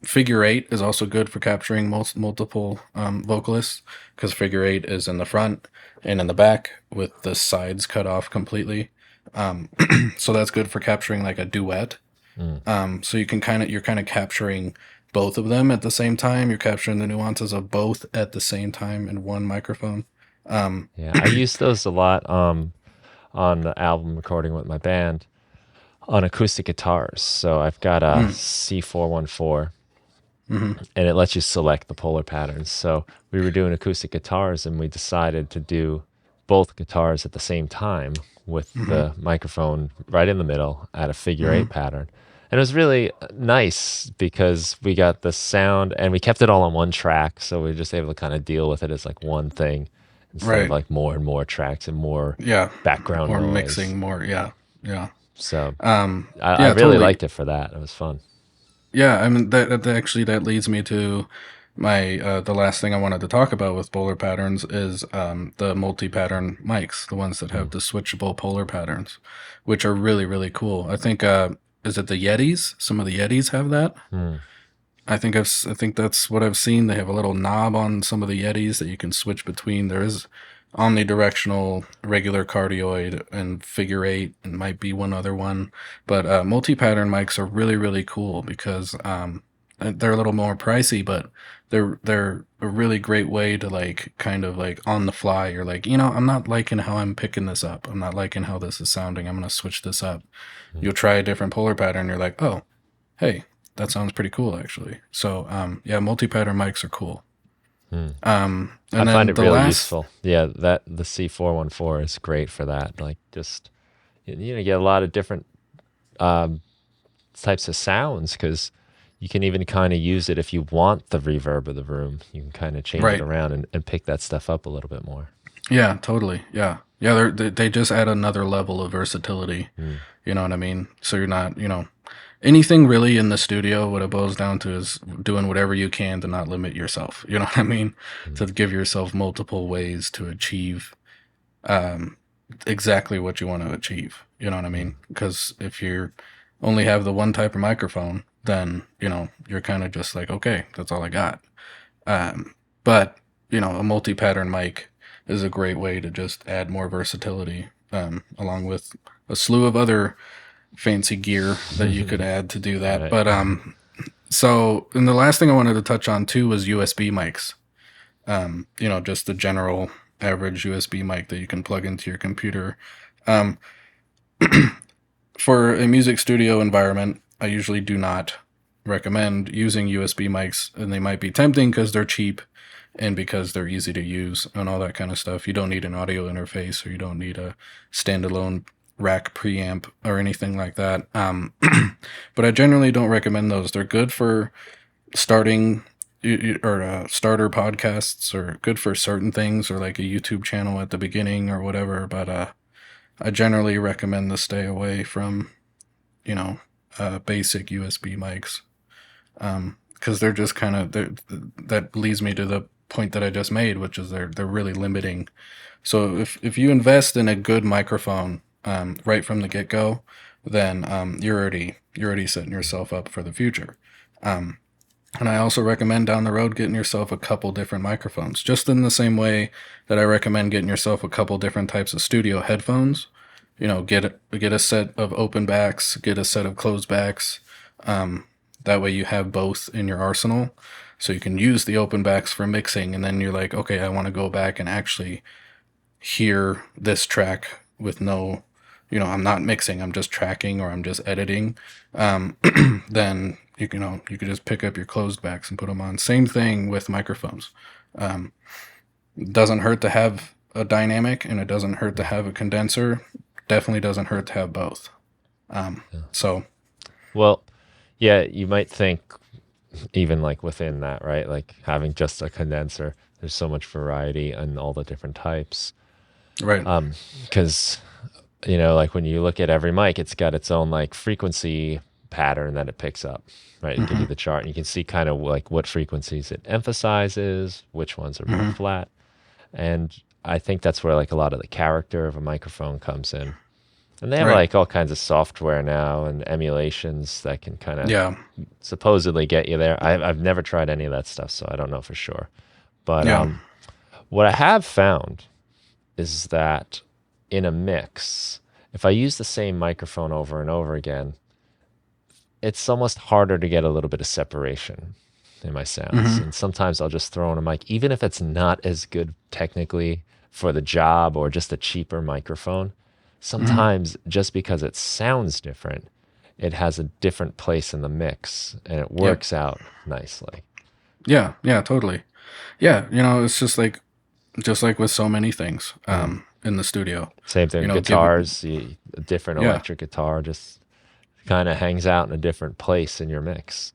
Figure eight is also good for capturing multiple vocalists, because figure eight is in the front and in the back with the sides cut off completely. Um, so that's good for capturing like a duet. Mm. So you're kind of capturing both of them at the same time. You're capturing the nuances of both at the same time in one microphone. Um, Yeah, I use those a lot on the album recording with my band on acoustic guitars. So I've got a mm, C414, hmm and it lets you select the polar patterns. So we were doing acoustic guitars, and we decided to do both guitars at the same time with hmm the microphone right in the middle at a figure hmm eight pattern. And it was really nice because we got the sound and we kept it all on one track. So we were just able to kind of deal with it as like one thing instead of Right. like more and more tracks and more Yeah. background More noise. mixing, more. Yeah. Yeah. So Um, I yeah, really totally. liked it for that. It was fun. Yeah. I mean, actually, that leads me to the last thing I wanted to talk about with polar patterns is the multi-pattern mics, the ones that have Mm. the switchable polar patterns, which are really, really cool. I think, is it the Yetis? Some of the Yetis have that. Mm. I think that's what I've seen. They have a little knob on some of the Yetis that you can switch between. There is omnidirectional, regular cardioid, and figure eight, and might be one other one. But multi-pattern mics are really, really cool because they're a little more pricey, but they're a really great way to like kind of like on the fly. You're like, I'm not liking how I'm picking this up. I'm not liking how this is sounding. I'm gonna switch this up. You'll try a different polar pattern. You're like, oh, hey, that sounds pretty cool actually. So yeah, multi-pattern mics are cool. Hmm. I And find then it the really last, useful. Yeah, that the C414 is great for that. Like just you get a lot of different um, types of sounds because you can even kind of use it if you want the reverb of the room. You can kind of change it right? around and pick that stuff up a little bit more. Yeah, totally. Yeah, yeah. They just add another level of versatility. Mm. You know what I mean? So you're not, anything really in the studio. What it boils down to is doing whatever you can to not limit yourself. You know what I mean? Mm. To give yourself multiple ways to achieve um, exactly what you want to achieve. You know what I Mm. mean? Because if you only have the one type of microphone, then you're kind of just like, okay, that's all I got. But a multi-pattern mic is a great way to just add more versatility, along with a slew of other fancy gear that you could add to do that. Right. But so and the last thing I wanted to touch on too was USB mics. Just the general average USB mic that you can plug into your computer. Um, for a music studio environment, I usually do not recommend using USB mics, and they might be tempting because they're cheap and because they're easy to use and all that kind of stuff. You don't need an audio interface, or you don't need a standalone rack preamp or anything like that. But I generally don't recommend those. They're good for starting or starter podcasts, or good for certain things, or like a YouTube channel at the beginning or whatever. But I generally recommend to stay away from basic USB mics, because they're just kind of that leads me to the point that I just made, which is they're really limiting. So if you invest in a good microphone right from the get go, then you're already setting yourself up for the future. Um, and I also recommend down the road getting yourself a couple different microphones, just in the same way that I recommend getting yourself a couple different types of studio headphones. Get a set of open backs, get a set of closed backs. That way you have both in your arsenal. So you can use the open backs for mixing, and then you're like, okay, I want to go back and actually hear this track with no, I'm not mixing, I'm just tracking, or I'm just editing. Um, then you could just pick up your closed backs and put them on. Same thing with microphones. Um, it doesn't hurt to have a dynamic, and it doesn't hurt to have a condenser. Definitely doesn't hurt to have both. Yeah. So Well, yeah, you might think even like within that, right? Like having just a condenser, there's so much variety and all the different types. right. Because like when you look at every mic, it's got its own like frequency pattern that it picks up, right? It gives Hmm. you the chart, and you can see kind of like what frequencies it emphasizes, which ones are more Hmm. flat. And I think that's where like a lot of the character of a microphone comes in. And they have Right. like all kinds of software now and emulations that can kind of Yeah. supposedly get you there. I've never tried any of that stuff, so I don't know for sure. But Yeah. what I have found is that in a mix, if I use the same microphone over and over again, it's almost harder to get a little bit of separation in my sounds. Hmm. And sometimes I'll just throw in a mic, even if it's not as good technically for the job or just a cheaper microphone. Hmm. Sometimes just because it sounds different, it has a different place in the mix and it Yep. works out nicely. Yeah. Yeah. Totally. Yeah. It's just like with so many things Mm. in the studio. Same thing with Give it. guitars. A different Yeah. electric guitar just kind of hangs out in a different place in your mix.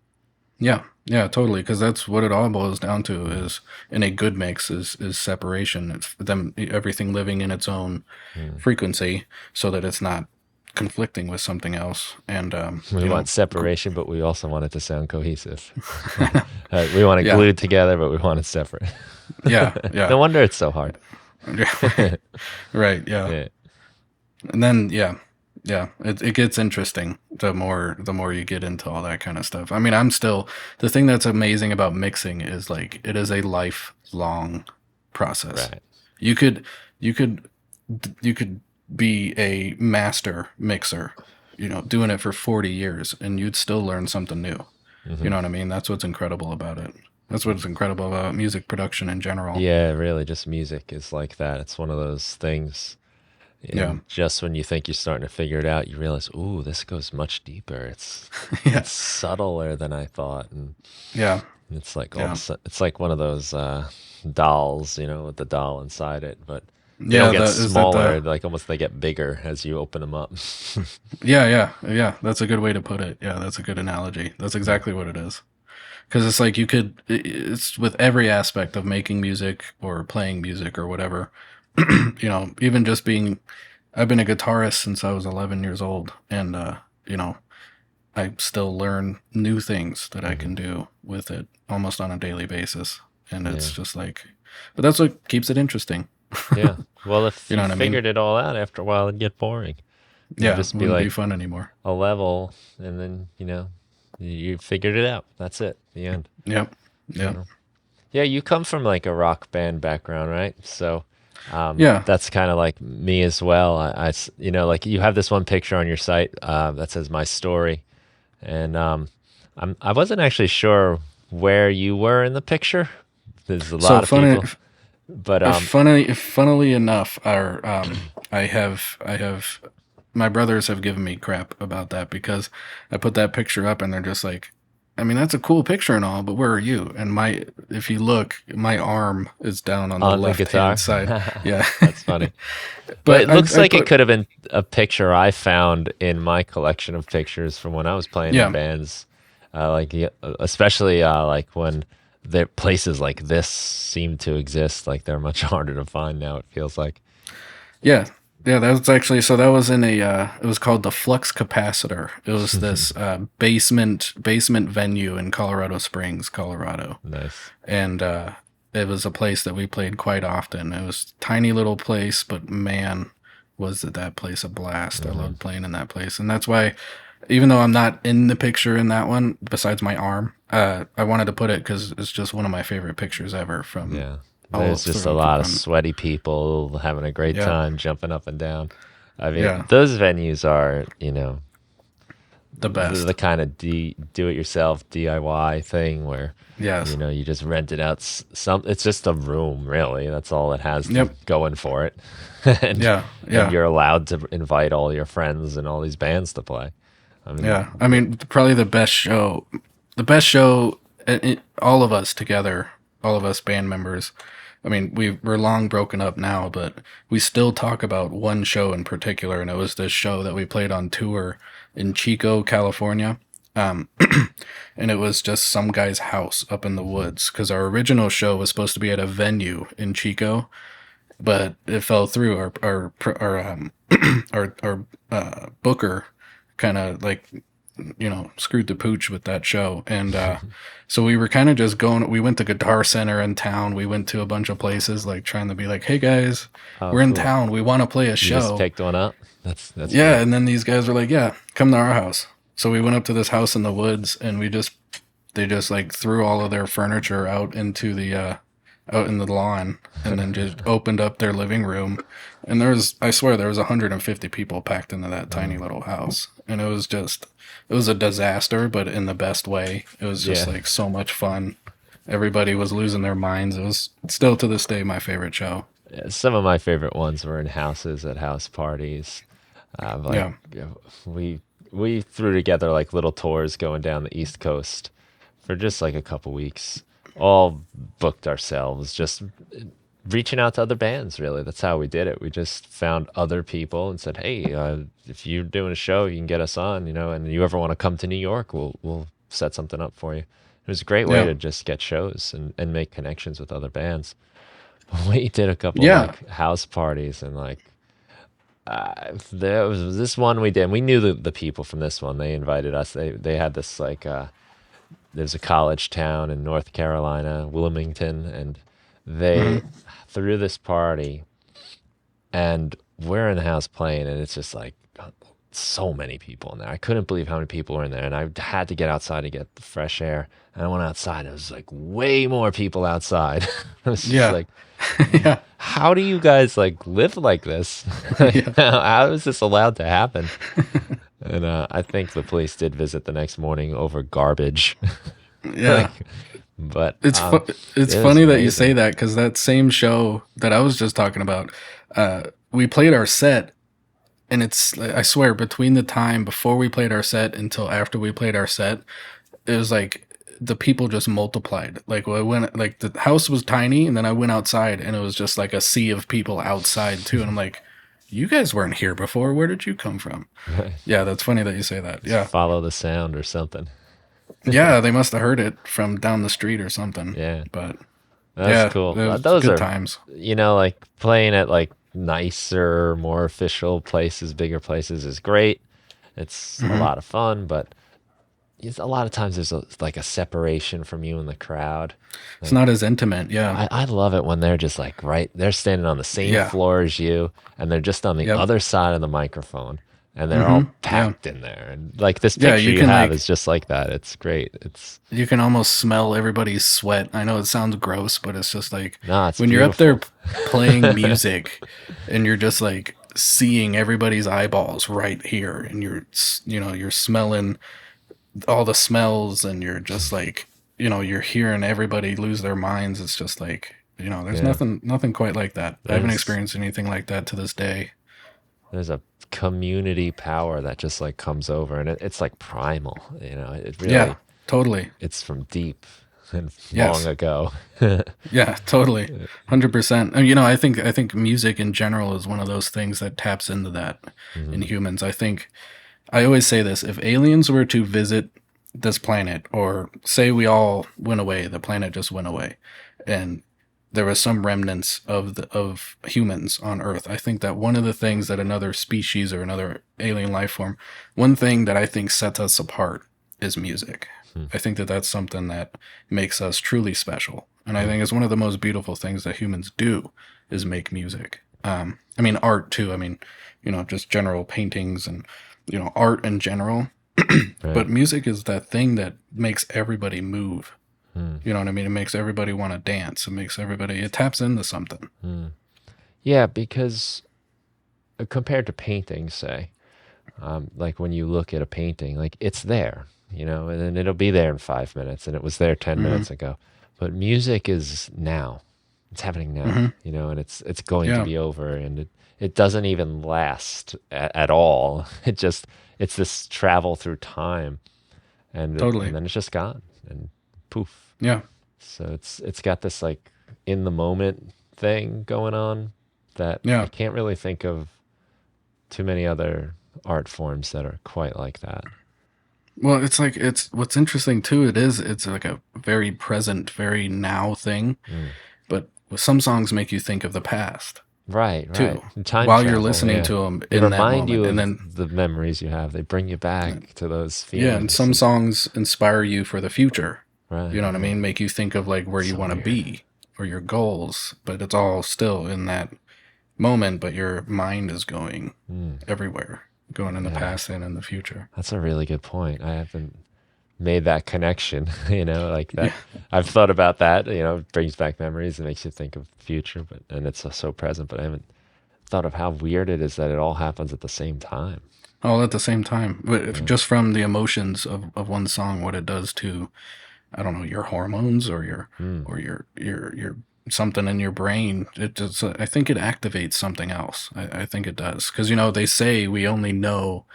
Yeah. Yeah. Totally. Because that's what it all boils down to, Mm. is in a good mix is separation. It's them everything living in its own Mm. frequency, so that it's not conflicting with something else. And We want separation, but we also want it to sound cohesive. We want it yeah. glued together, but we want it separate. Yeah. No Yeah. wonder it's so hard. Right. Right. Yeah. Yeah. And then yeah, it gets interesting the more you get into all that kind of stuff. I mean, the thing that's amazing about mixing is like it is a lifelong process. Right. You could you could you could be a master mixer, doing it for 40 years, and you'd still learn something new. You Hmm. know what I mean? That's what's incredible about it. That's what's incredible about music production in general. Yeah, really, just music is like that. It's one of those things. Yeah, And just when you think you're starting to figure it out, you realize, ooh, this goes much deeper. yeah, It's subtler than I thought, and yeah, it's like all of a yeah, sudden, it's like one of those dolls, with the doll inside it, but they don't yeah. get That is that the smaller. Like almost they get bigger as you open them up. yeah, yeah, yeah. That's a good way to put it. Yeah, that's a good analogy. That's Yeah. exactly what it is. Because it's like it's with every aspect of making music or playing music or whatever. Even just being, I've been a guitarist since I was 11 years old, and you know, I still learn new things that I Hmm. can do with it almost on a daily basis, and Yeah. it's just like, but that's what keeps it interesting. Yeah. Well, if You know you what I mean? figured it all out after a while, it'd get boring. It'd Yeah, it just be wouldn't be like fun anymore. a level, and then, you figured it out. That's it. The end. Yep, You yep, know? Yeah, you come from like a rock band background, right? So yeah. that's kind of like me as well. Like you have this one picture on your site that says my story, and I wasn't actually sure where you were in the picture. There's a So lot of funny, people, but funnily enough, I have my brothers have given me crap about that because I put that picture up and they're just like, I mean, that's a cool picture and all, but where are you? And if you look, my arm is down on the on the left hand guitar. side. Yeah, That's funny. But but it looks I like it put could have been a picture I found in my collection of pictures from when I was playing in yeah, bands. Especially like when the places like this seem to exist. Like they're much harder to find now, it feels like. yeah, yeah. That was actually so. That was in a. It was called the Flux Capacitor. It was this basement venue in Colorado Springs, Colorado, Nice. and it was a place that we played quite often. It was a tiny little place, but man, was that place a blast! I Hmm. loved playing in that place, and that's why, even though I'm not in the picture in that one, besides my arm, I wanted to put it because it's just one of my favorite pictures ever from Yeah. all There's just a through. lot of sweaty people having a great Yeah, time, jumping up and down. I mean, yeah, those venues are, the the best. kind of do it yourself DIY thing where Yes. you just rent it out it's just a room really, that's all it has to Yep. going for it. and Yeah. and Yeah. you're allowed to invite all your friends and all these bands to play. I mean, Yeah. I mean, probably the best show. The best show. All of us together, all of us band members. I mean, we're long broken up now, but we still talk about one show in particular, and it was this show that we played on tour in Chico, California. Um, and it was just some guy's house up in the woods because our original show was supposed to be at a venue in Chico, but it fell through. Our booker kind of like screwed the pooch with that show, and so we were kind of just going. We went to Guitar Center in town. We went to a bunch of places, like trying to be like, "Hey guys, oh we're in cool, town. We want to play a you just show." picked one up. That's Yeah, great. and then these guys were like, "Yeah, come to our house." So we went up to this house in the woods, and they just like threw all of their furniture out in the lawn, and then just opened up their living room, and I swear there was 150 people packed into that tiny Mm, little house, and it was a disaster, but in the best way. It was just yeah. like so much fun. Everybody was losing their minds. It was still to this day my favorite show. Yeah, some of my favorite ones were in houses at house parties. Like Yeah, we we threw together like little tours going down the East Coast for just like a couple weeks, all booked ourselves, just reaching out to other bands. Really, that's how we did it. We just found other people and said, "Hey, if you're doing a show, you can get us on, and you ever want to come to New York, we'll set something up for you." It was a great way yeah, to just get shows and make connections with other bands. We did a couple yeah. like house parties and like there was this one we did. And we knew the people from this one. They invited us. They had this like there's a college town in North Carolina, Wilmington, and they Hmm. threw this party, and we're in the house playing, and it's just like so many people in there. I couldn't believe how many people were in there, and I had to get outside to get the fresh air. And I went outside, and it was like way more people outside. It was just Yeah, like, yeah, how do you guys like live like this? yeah, How is this allowed to happen? And I think the police did visit the next morning over garbage. yeah. Like But It's it's it was funny that you say amazing. that because that same show that I was just talking about, we played our set, and it's I swear between the time before we played our set until after we played our set, it was like the people just multiplied. Like when I went, like the house was tiny, and then I went outside, and it was just like a sea of people outside too. And I'm like, you guys weren't here before. Where did you come from? Right. Yeah, that's funny that you say that. Just Yeah, follow the sound or something. yeah, they must have heard it from down the street or something. Yeah. But That's yeah, cool. it was Those good are, times. like playing at like nicer, more official places, bigger places is great. It's a Hmm. lot of fun, but a lot of times there's like a separation from you and the crowd. It's Like not as intimate. Yeah, I love it when they're just like they're standing on the same yeah, floor as you and they're just on the yep. other side of the microphone and they're Hmm. all Yeah, packed in there. And like this yeah. picture you have is just like that. It's great. It's You can almost smell everybody's sweat. I know it sounds gross, but it's just like no, it's when you're up there beautiful. playing music and you're just like seeing everybody's eyeballs right here and you're smelling all the smells and you're just like, you're hearing everybody lose their minds. It's just like, there's Yeah. nothing quite like that. I haven't There's experienced anything like that to this day. there's a community power that just like comes over and it's like primal, it Yeah, really totally. it's from deep and long Yes. ago. Yeah, totally. 100%. And, I think music in general is one of those things that taps into that in Mhm. humans. I always say this, if aliens were to visit this planet, or say we all went away, the planet just went away, and there was some remnants of humans on Earth, I think that one of the things that another species or another alien life form, one thing that I think sets us apart is music. Hmm. I think that that's something that makes us truly special, and I Hmm. think it's one of the most beautiful things that humans do is make music. I mean art too. I mean, just general paintings and art in general. Right. But music is that thing that makes everybody move. Hmm. You know what I mean? It makes everybody want to dance. It taps into something. Hmm. Yeah, because compared to painting, say, like when you look at a painting, like it's there, and then it'll be there in 5 minutes, and it was there 10 minutes Hmm. ago. But music is now; it's happening now, Hmm. and it's going to Yeah, be over, and it doesn't even last at all. It's this travel through time, and totally. then it's just gone, and poof. Yeah, So it's got this like in the moment thing going on that I yeah. can't really think of too many other art forms that are quite like that. Well, it's like it's what's interesting too. It's like a very present, very now thing. Mm. But some songs make you think of the past Right, right. too, And time while you're travel, listening yeah. to them They in that remind moment, you and of then the memories you have. They bring you back to those yeah, and feelings. some songs inspire you for the future. You Right, know what I right. mean? Make you think of like where you So want to weird. be or your goals, but it's all still in that moment, but your mind is going Mm, everywhere, going in the yeah, past and in the future. that's a really good point. I haven't made that connection, like Yeah. that. I've thought about that, it brings back memories and makes you think of the future, and it's so present, but I haven't thought of how weird it is that it all happens at the same time. All at the same time. But if Yeah. just from the emotions of one song, what it does to, I don't know, your hormones or your Mm, or your something in your brain, it just I think it activates something else. I think it does. Because they say we only know,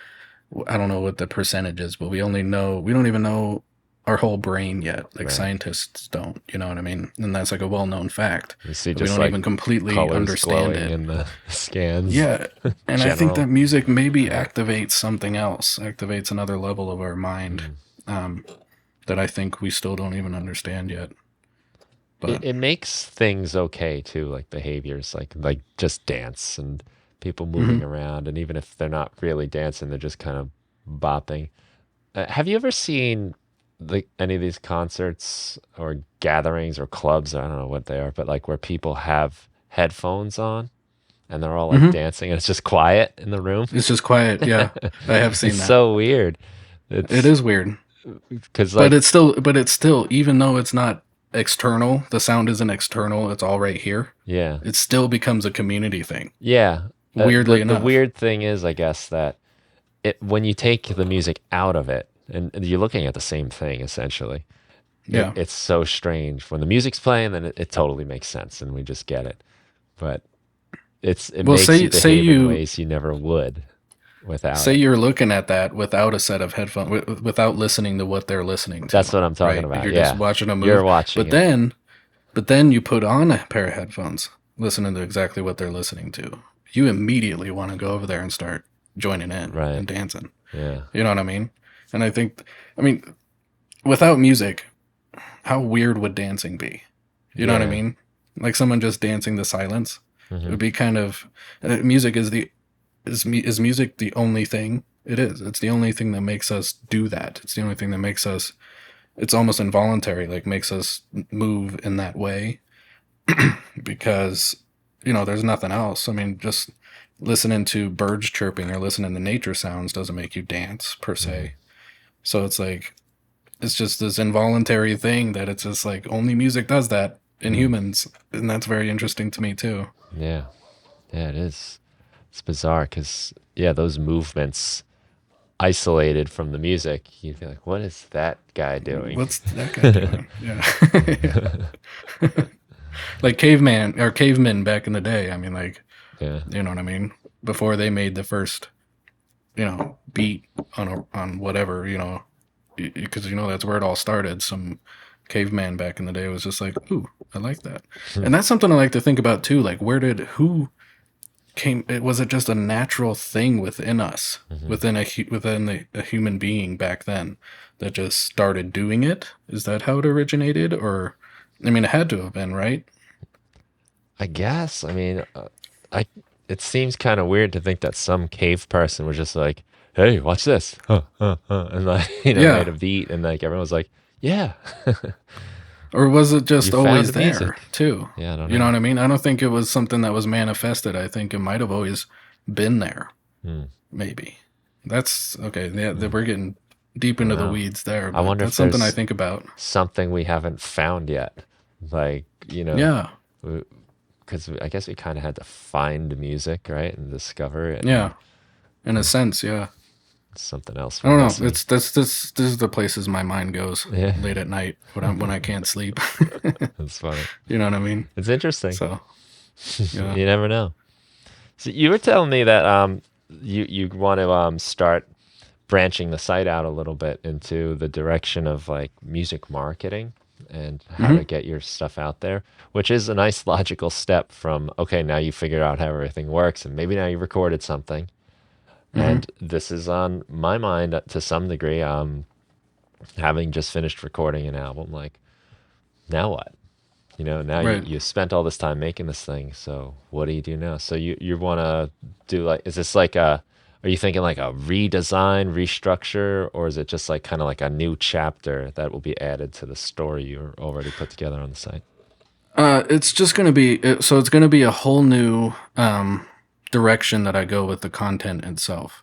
I don't know what the percentage is, but we don't even know our whole brain yet. Like right. scientists don't, you know what I mean? And that's like a well-known fact You see that we just don't like even completely colors understand glowing it. in the scans, Yeah. And I think general. that music maybe Yeah. activates something else, activates another level of our mind, Mm. um, that I think we still don't even understand yet. It, But it makes things okay too, like behaviors, like just dance and people moving mhm. around, and even if they're not really dancing, they're just kind of bopping. Have you ever seen any of these concerts or gatherings or clubs? I don't know what they are, but like where people have headphones on and they're all like Mhm. dancing and it's just quiet in the room. It's just quiet. Yeah. I have It's seen that. so weird. It It's is weird. because But like it's still, even though it's not external, the sound isn't external, it's all right here. yeah, It still becomes a community thing, yeah. The weirdly the enough. weird thing is, I guess, that when you take the music out of it, and you're looking at the same thing essentially, Yeah. It's so strange. When the music's playing, then it totally makes sense and we just get it. But it Well, makes you say behave in you ways you never would without say it. you're looking at that without a set of headphones, without listening to what they're listening That's to, what I'm talking right? about. You're just Yeah. watching a You're move, watching but it. then you put on a pair of headphones, listening to exactly what they're listening to. You immediately want to go over there and start joining in Right. and dancing. Yeah. You know what I mean? And I mean, without music, how weird would dancing be? You know what I Yeah. mean? Like someone just dancing to silence. It Hmm. would be kind of music is music the only thing it is. It's the only thing that makes us do that. It's the only thing that makes us. It's almost involuntary, like makes us move in that way because there's nothing else. I mean, just listening to birds chirping or listening to nature sounds doesn't make you dance per Hmm. se. So it's like it's just this involuntary thing that it's just like only music does that in Hmm. humans, and that's very interesting to me too. Yeah. Yeah, it is. It's bizarre because, yeah, those movements isolated from the music, you'd be like, what is that guy doing? What's that guy doing? Yeah. Like cavemen back in the day. I mean, like, Yeah. you know what I mean? Before they made the first, beat on whatever, because that's where it all started. Some caveman back in the day was just like, ooh, I like that. And that's something I like to think about too. Like, who came? Was it just a natural thing within us, Hmm. within a human being back then, that just started doing it? Is that how it originated, or I mean, it had to have been, right? I guess. I mean, I. It seems kind of weird to think that some cave person was just like, "Hey, watch this," and like made Yeah. a beat, and like everyone was like, "Yeah, Or was it you just found always the there music." too? Yeah, I don't You know know. what I mean? I don't think it was something that was manifested. I think it might have always been there. Hmm. Maybe. That's okay. Yeah, Hmm. we're getting deep I don't into the know. weeds there, I but wonder if that's something I there's think about. something we haven't found yet. Like, Yeah. because I guess we kind of had to find music, right, and discover it, and Yeah. In a sense, yeah. something else I we're don't know. missing. It's this is the places my mind goes Yeah, late at night when I can't sleep. that's funny. You know what I mean? It's interesting. So, yeah. You never know. So you were telling me that you want to start branching the site out a little bit into the direction of like music marketing and how to Mhm. get your stuff out there, which is a nice logical step from, okay, now you figured out how everything works and maybe now you recorded something. Mhm. And this is on my mind to some degree. Having just finished recording an album, like, now what? Now Right. you spent all this time making this thing, so what do you do now? So you want to do, like, is this like are you thinking like a redesign, restructure, or is it just like kind of like a new chapter that will be added to the story you're already put together on the site? It's just gonna be so it's gonna be a whole new direction that I go with the content itself.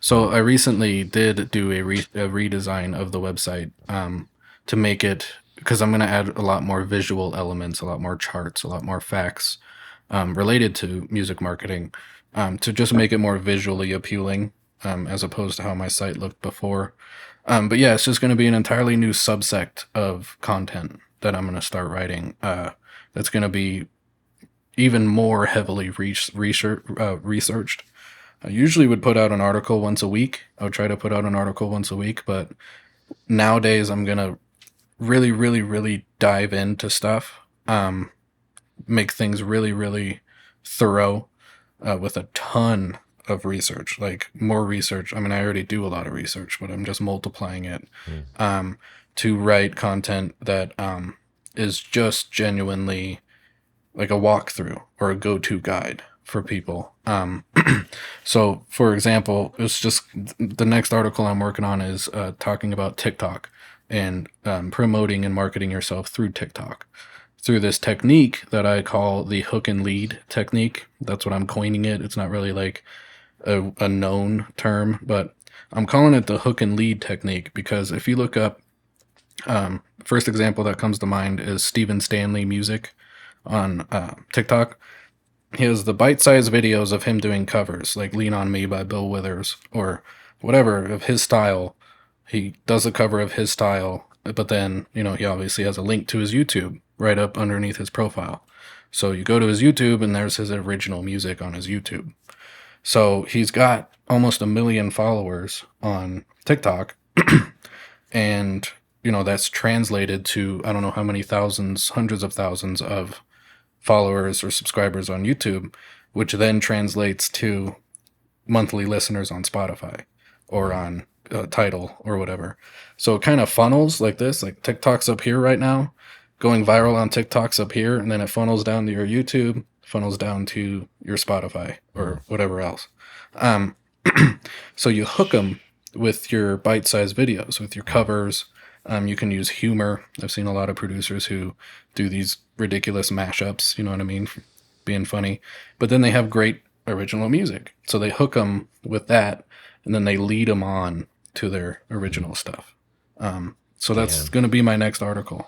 So Mm. I recently did do a redesign of the website to make it because I'm gonna add a lot more visual elements, a lot more charts, a lot more facts related to music marketing to just make it more visually appealing as opposed to how my site looked before. But yeah, it's just going to be an entirely new subsect of content that I'm going to start writing. That's going to be even more heavily researched. I usually would put out an article once a week. I would try to put out an article once a week, but nowadays I'm going to really, really, really dive into stuff, make things really, really thorough with a ton of research, like more research. I mean, I already do a lot of research, but I'm just multiplying it Mm. um, to write content that is just genuinely like a walkthrough or a go-to guide for people. So, for example, it's just the next article I'm working on is talking about TikTok and promoting and marketing yourself through TikTok through this technique that I call the hook and lead technique. That's what I'm coining it. It's not really like a known term, but I'm calling it the hook and lead technique because if you look up, first example that comes to mind is Stephen Stanley music on TikTok. He has the bite-sized videos of him doing covers, like "Lean on Me" by Bill Withers or whatever of his style. He does a cover of his style but then, he obviously has a link to his YouTube right up underneath his profile. So you go to his YouTube and there's his original music on his YouTube. So he's got almost 1 million followers on TikTok. And, that's translated to, I don't know how many thousands, hundreds of thousands of followers or subscribers on YouTube, which then translates to monthly listeners on Spotify or on Tidal or whatever. So it kind of funnels like this, like TikTok's up here right now, going viral on TikTok's up here, and then it funnels down to your YouTube, funnels down to your Spotify or whatever else. So you hook them with your bite-sized videos, with your covers. You can use humor. I've seen a lot of producers who do these ridiculous mashups, you know what I mean, being funny. But then they have great original music. So they hook them with that, and then they lead them on to their original stuff. So that's going to be my next article.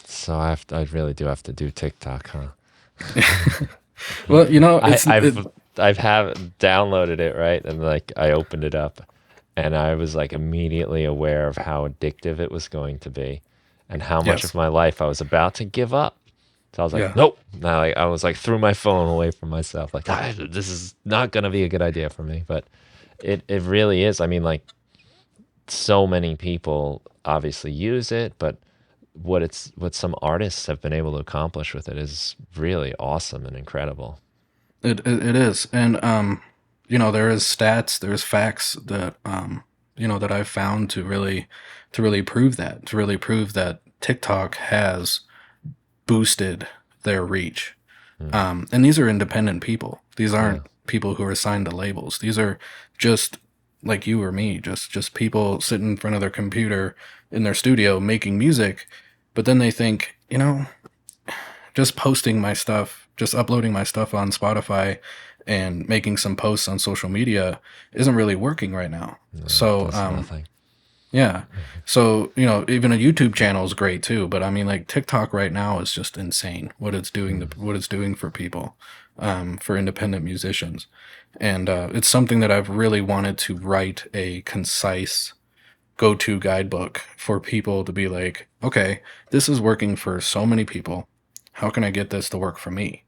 So I really do have to do TikTok, huh? Well, I've downloaded it, right? And like I opened it up and I was like immediately aware of how addictive it was going to be and how much of my life I was about to give up. So I was like, nope. Now I was like threw my phone away from myself. Like, this is not going to be a good idea for me. But it really is. I mean, like so many people obviously use it, but what some artists have been able to accomplish with it is really awesome and incredible. It is. And, there is stats, there's facts that, that I've found to really prove that TikTok has boosted their reach. And these are independent people. These aren't people who are signed to labels. These are just like you or me, just people sitting in front of their computer in their studio making music. But then they think, just posting my stuff, just uploading my stuff on Spotify and making some posts on social media isn't really working right now. So, yeah. So, even a YouTube channel is great too, but I mean, like TikTok right now is just insane what it's doing, what it's doing for people, for independent musicians. And, it's something that I've really wanted to write a concise go-to guidebook for people to be like, okay, this is working for so many people. How can I get this to work for me?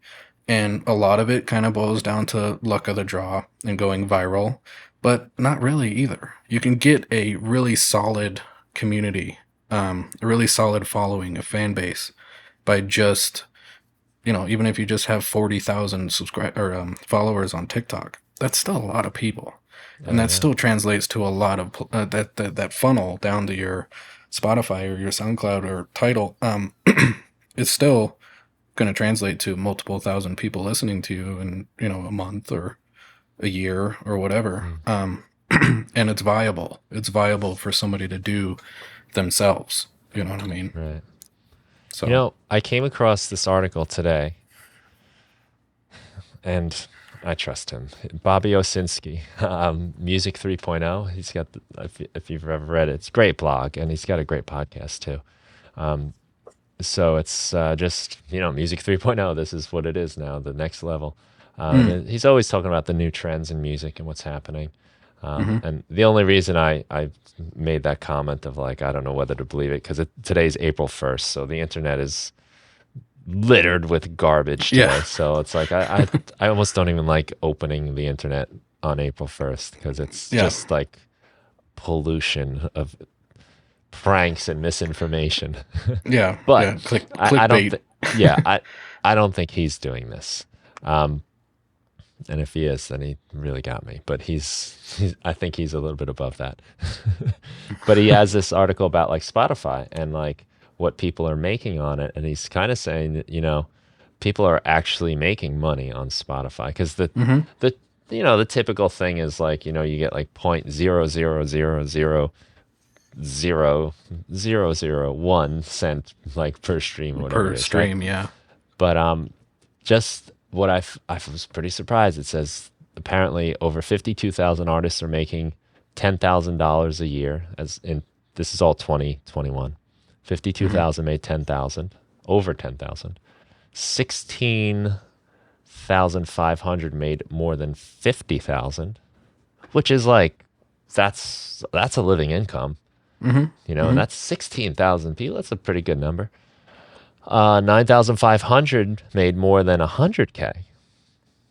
And a lot of it kind of boils down to luck of the draw and going viral, but not really either. You can get a really solid community, a really solid following, a fan base by just, even if you just have 40,000 followers on TikTok, that's still a lot of people. And that still translates to a lot of that funnel down to your Spotify or your SoundCloud or Tidal. It's still going to translate to multiple thousand people listening to you in a month or a year or whatever. And it's viable. It's viable for somebody to do themselves. You know what I mean? Right. So I came across this article today, and I trust him. Bobby Owsinski, Music 3.0. He's got, if you've ever read it, it's a great blog, and he's got a great podcast too. So it's just, Music 3.0. This is what it is now, the next level. And he's always talking about the new trends in music and what's happening. And the only reason I made that comment of like, I don't know whether to believe it, because today's April 1st, so the internet is littered with garbage today. Yeah. So it's like I almost don't even like opening the internet on April 1st because it's just like pollution of pranks and misinformation. Yeah. But yeah. I don't Clickbait. I don't think he's doing this. And if he is, then he really got me. But I think he's a little bit above that. But he has this article about like Spotify and like what people are making on it, and he's kind of saying that people are actually making money on Spotify because the typical thing is like you get like 0.000000001 cent like per stream or whatever Per it is, stream, right? yeah. But just what I was pretty surprised. It says apparently over 52,000 artists are making $10,000 a year. This is all 2021. 52,000 made 10,000, over 10,000. 16,500 made more than 50,000, which is like that's a living income. Mm-hmm. And Mm-hmm. that's 16,000 people. That's a pretty good number. 9,500 made more than 100K. Mm-hmm.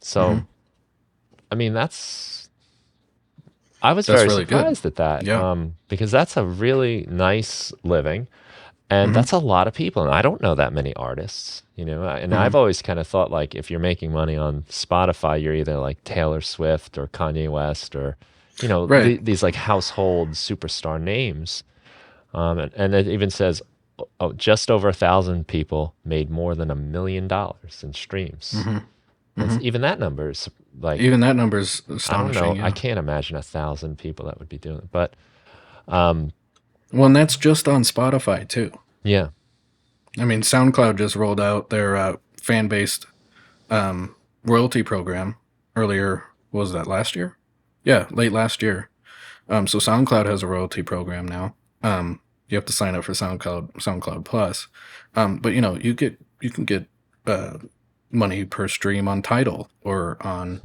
So, I mean, I was That's very really good. surprised at that, Yeah. because that's a really nice living. And Mm-hmm. that's a lot of people. And I don't know that many artists, and Mm-hmm. I've always kind of thought like if you're making money on Spotify, you're either like Taylor Swift or Kanye West or, Right. these like household superstar names. And it even says, oh, just over 1,000 people made more than $1 million in streams. Mm-hmm. And Mm-hmm. even that number is like, Even that number's I don't astonishing. know. I Yeah. can't imagine 1,000 people that would be doing it. But Well, and that's just on Spotify too. yeah. I mean, SoundCloud just rolled out their fan-based royalty program earlier. What was that, last year? Yeah, late last year. So SoundCloud has a royalty program now. You have to sign up for SoundCloud Plus. But you can get uh, money per stream on Tidal or on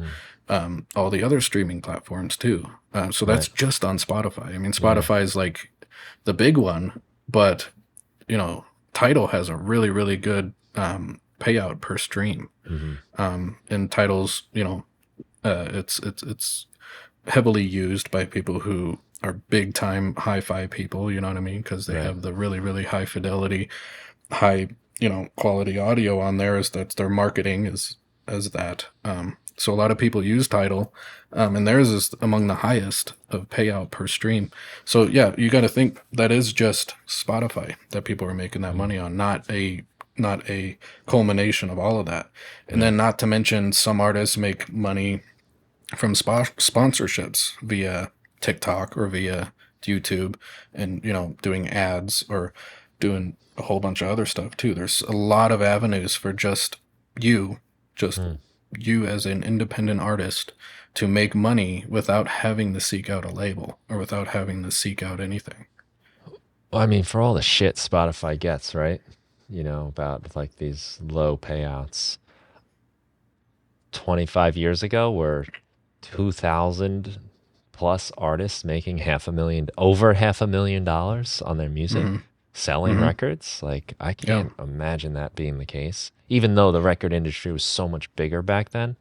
Hmm. all the other streaming platforms too. So Right. that's just on Spotify. I mean, Yeah. Spotify is like the big one, but you know, Tidal has a really really good payout per stream. Hmm. And Tidal's, it's heavily used by people who are big time hi-fi people, you know what I mean, because they Right. have the really really high fidelity, high, quality audio on there. Is that's their marketing is as that. So a lot of people use Tidal, and theirs is among the highest of payout per stream. So yeah, you got to think that is just Spotify that people are making that Mm. money on, not a culmination of all of that. And Right. then not to mention some artists make money from sponsorships via TikTok or via YouTube, and doing ads or doing a whole bunch of other stuff too. There's a lot of avenues for you, just Mm. you as an independent artist to make money without having to seek out a label or without having to seek out anything. Well, I mean, for all the shit Spotify gets, right? About like these low payouts. 25 years ago were 2,000 plus artists making over $500,000 on their music, Hmm. selling Hmm. records. Like, I Yeah. can't imagine that being the case. Even though the record industry was so much bigger back then,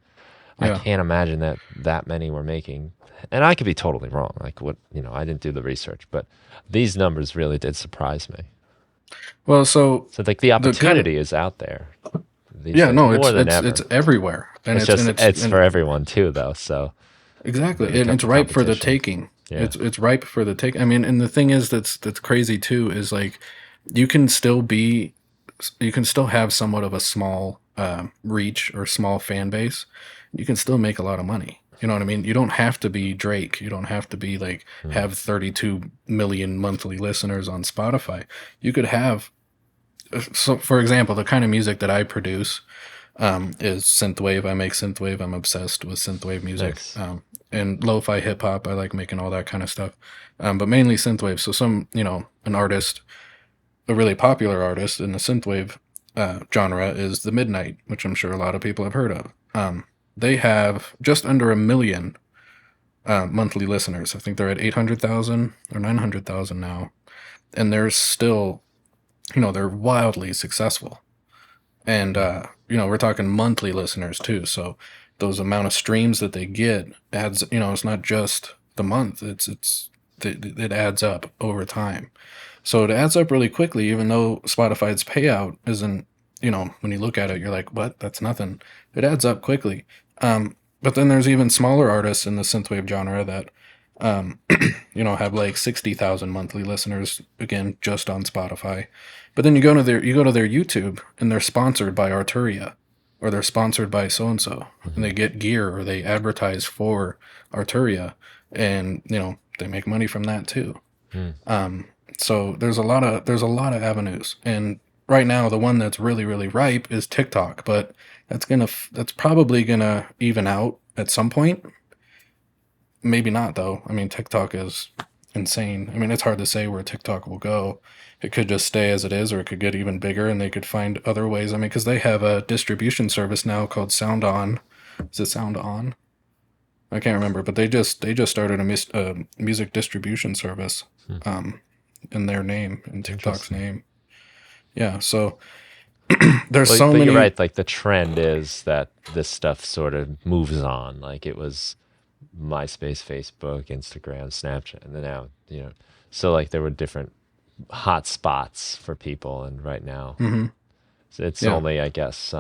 I Yeah. can't imagine that many were making. And I could be totally wrong. Like, I didn't do the research, but these numbers really did surprise me. Well, so So, like, the the kind of opportunity is out there these yeah, days no, more it's than it's it's ever. everywhere, and It's it's and just, it's it's and for everyone too, though. So, exactly, and it's the ripe for the competition. taking. Yeah. It's ripe for the take. I mean, and the thing is that's crazy too is like you can still be, you can still have somewhat of a small reach or small fan base. You can still make a lot of money. You know what I mean? You don't have to be Drake. You don't have to be like Hmm. have 32 million monthly listeners on Spotify. You could have, so for example, the kind of music that I produce is synthwave. I make synthwave. I'm obsessed with synthwave music. Nice. And lo-fi hip hop. I like making all that kind of stuff. But mainly synthwave. So an artist, a really popular artist in the synthwave genre is the Midnight, which I'm sure a lot of people have heard of. They have just under 1 million monthly listeners. I think they're at 800,000 or 900,000 now, and they're still, they're wildly successful. And we're talking monthly listeners too, so those amount of streams that they get adds, it's not just the month, it adds up over time. So it adds up really quickly, even though Spotify's payout isn't, when you look at it, you're like, what, that's nothing. It adds up quickly. But then there's even smaller artists in the synthwave genre that um, have like 60,000 monthly listeners, again, just on Spotify. But then you go to their YouTube, and they're sponsored by Arturia, or they're sponsored by so and so, and Hmm. they get gear or they advertise for Arturia, and they make money from that too. Hmm. Um, so there's a lot of avenues, and right now the one that's really really ripe is TikTok, but that's probably gonna even out at some point. Maybe not though. I mean, TikTok is insane. I mean, it's hard to say where TikTok will go. It could just stay as it is, or it could get even bigger, and they could find other ways. I mean, because they have a distribution service now called Sound On. Is it Sound On? I can't remember, but they just started a music distribution service. Hmm. Um, in their name, in TikTok's Interesting. name. Yeah, so there's Well, so but you're many. right. Like the trend is that this stuff sort of moves on. Like it was MySpace, Facebook, Instagram, Snapchat, and then now, so like there were different hot spots for people, and right now Mhm. it's Yeah, only, I guess,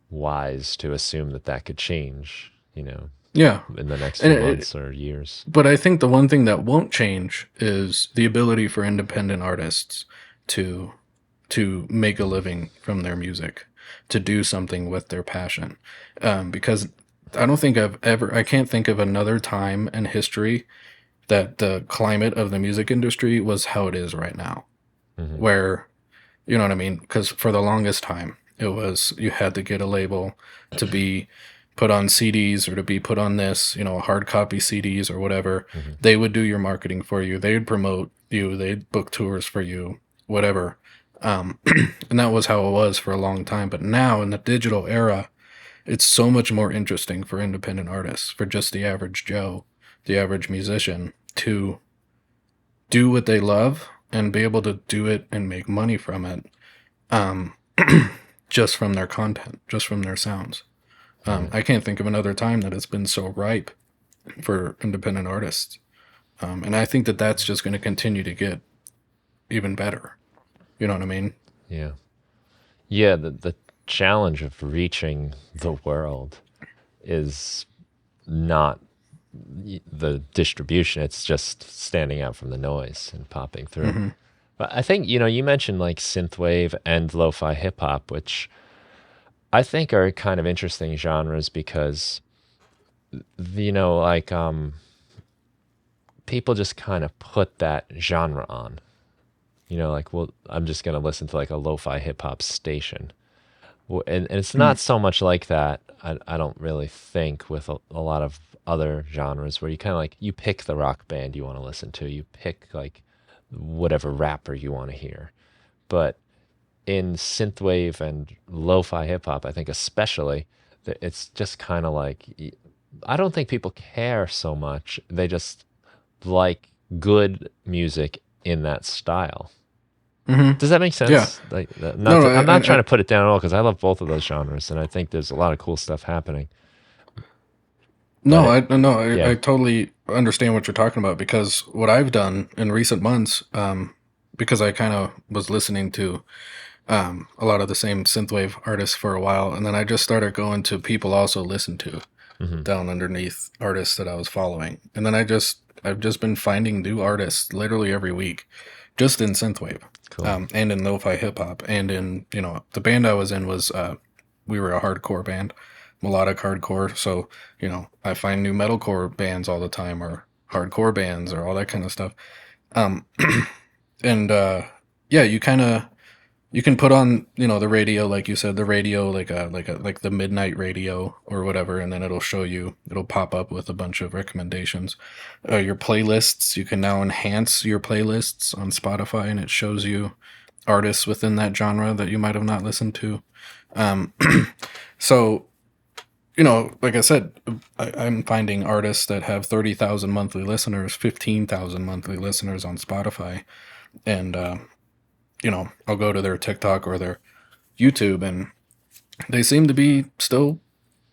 wise to assume that that could change, yeah, in the next and few it, months or years. but I think the one thing that won't change is the ability for independent artists to make a living from their music, to do something with their passion. Because I can't think of another time in history that the climate of the music industry was how it is right now, Hmm. where, you know what I mean? Because for the longest time, it was you had to get a label to be put on CDs or to be put on this, hard copy CDs or whatever. Hmm. They would do your marketing for you. They'd promote you. They'd book tours for you, whatever. Um, and that was how it was for a long time. But now in the digital era, it's so much more interesting for independent artists, for just the average Joe, the average musician, to do what they love and be able to do it and make money from it, um, just from their content, just from their sounds. Right. I can't think of another time that it's been so ripe for independent artists. And I think that that's just going to continue to get even better. You know what I mean? Yeah. Yeah. The challenge of reaching the world is not the distribution, it's just standing out from the noise and popping through. Hmm. But I think, you mentioned like synthwave and lo-fi hip hop, which I think are kind of interesting genres because, like people just kind of put that genre on. Like, well, I'm just going to listen to like a lo-fi hip hop station. And it's Mm. not so much like that, I don't really think, with a lot of other genres where you kind of like, you pick the rock band you want to listen to, you pick like whatever rapper you want to hear. But in synthwave and lo-fi hip hop, I think especially, it's just kind of like, I don't think people care so much. They just like good music in that style. Hmm. Does that make Yeah. sense? Like, No, no, I'm not trying I to put it down at all because I love both of those genres and I think there's a lot of cool stuff happening. But no, I yeah. totally understand what you're talking about because what I've done in recent months, because I kind of was listening to a lot of the same synthwave artists for a while, and then I just started going to people also listen to Hmm. down underneath artists that I was following, and then I've just been finding new artists literally every week, just in synthwave, Cool. and in lo-fi hip hop, and in the band I was in was we were a hardcore band, melodic hardcore. So I find new metalcore bands all the time, or hardcore bands, or all that kind of stuff. Um, and yeah, you can put on the radio, like you said, the radio, like the midnight radio or whatever, and then it'll pop up with a bunch of recommendations. Your playlists, you can now enhance your playlists on Spotify, and it shows you artists within that genre that you might have not listened to. um, so like I said, I'm finding artists that have 30,000 monthly listeners, 15,000 monthly listeners on Spotify, and I'll go to their TikTok or their YouTube, and they seem to be still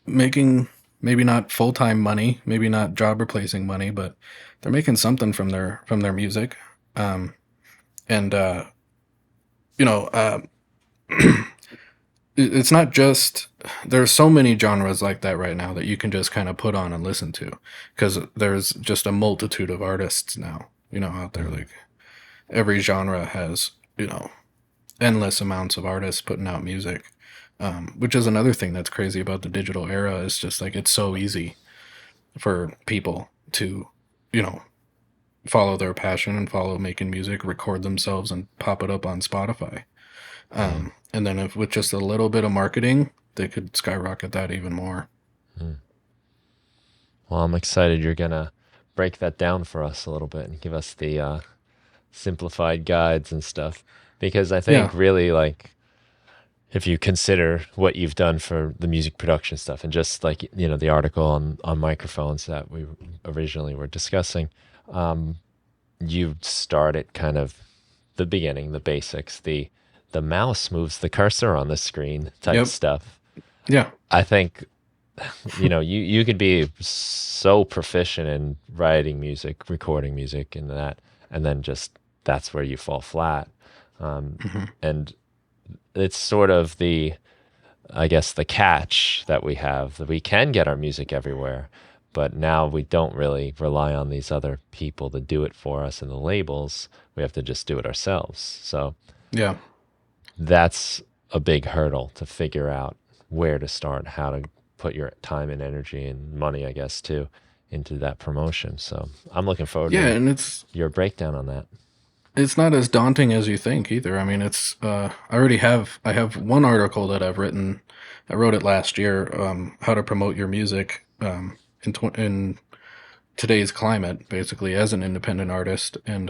making, maybe not full-time money, maybe not job replacing money, but they're making something from their music. And you know uh, it's not just, there's so many genres like that right now that you can just kind of put on and listen to, because there's just a multitude of artists now out there. Hmm. Like every genre has endless amounts of artists putting out music, which is another thing that's crazy about the digital era. Is just like it's so easy for people to, you know, follow their passion and follow making music, record themselves, and pop it up on Spotify. Yeah. And then if with just a little bit of marketing, they could skyrocket that even more. Mm. Well, I'm excited you're gonna break that down for us a little bit and give us the simplified guides and stuff, because I Yeah. think really, like, if you consider what you've done for the music production stuff and just like, the article on microphones that we originally were discussing, you start at kind of the beginning, the basics, the mouse moves the cursor on the screen type Yep. stuff. Yeah. I think you could be so proficient in writing music, recording music, and that, and then just that's where you fall flat. Hmm. And it's sort of the, I guess, the catch that we have, that we can get our music everywhere, but now we don't really rely on these other people to do it for us and the labels. We have to just do it ourselves. So Yeah. that's a big hurdle to figure out where to start, how to put your time and energy and money, I guess, too, into that promotion. So I'm looking forward Yeah, to and your breakdown on that. it's not as daunting as you think either. I mean, it's I have one article that I've written. I wrote it last year. How to promote your music in today's climate, basically as an independent artist, and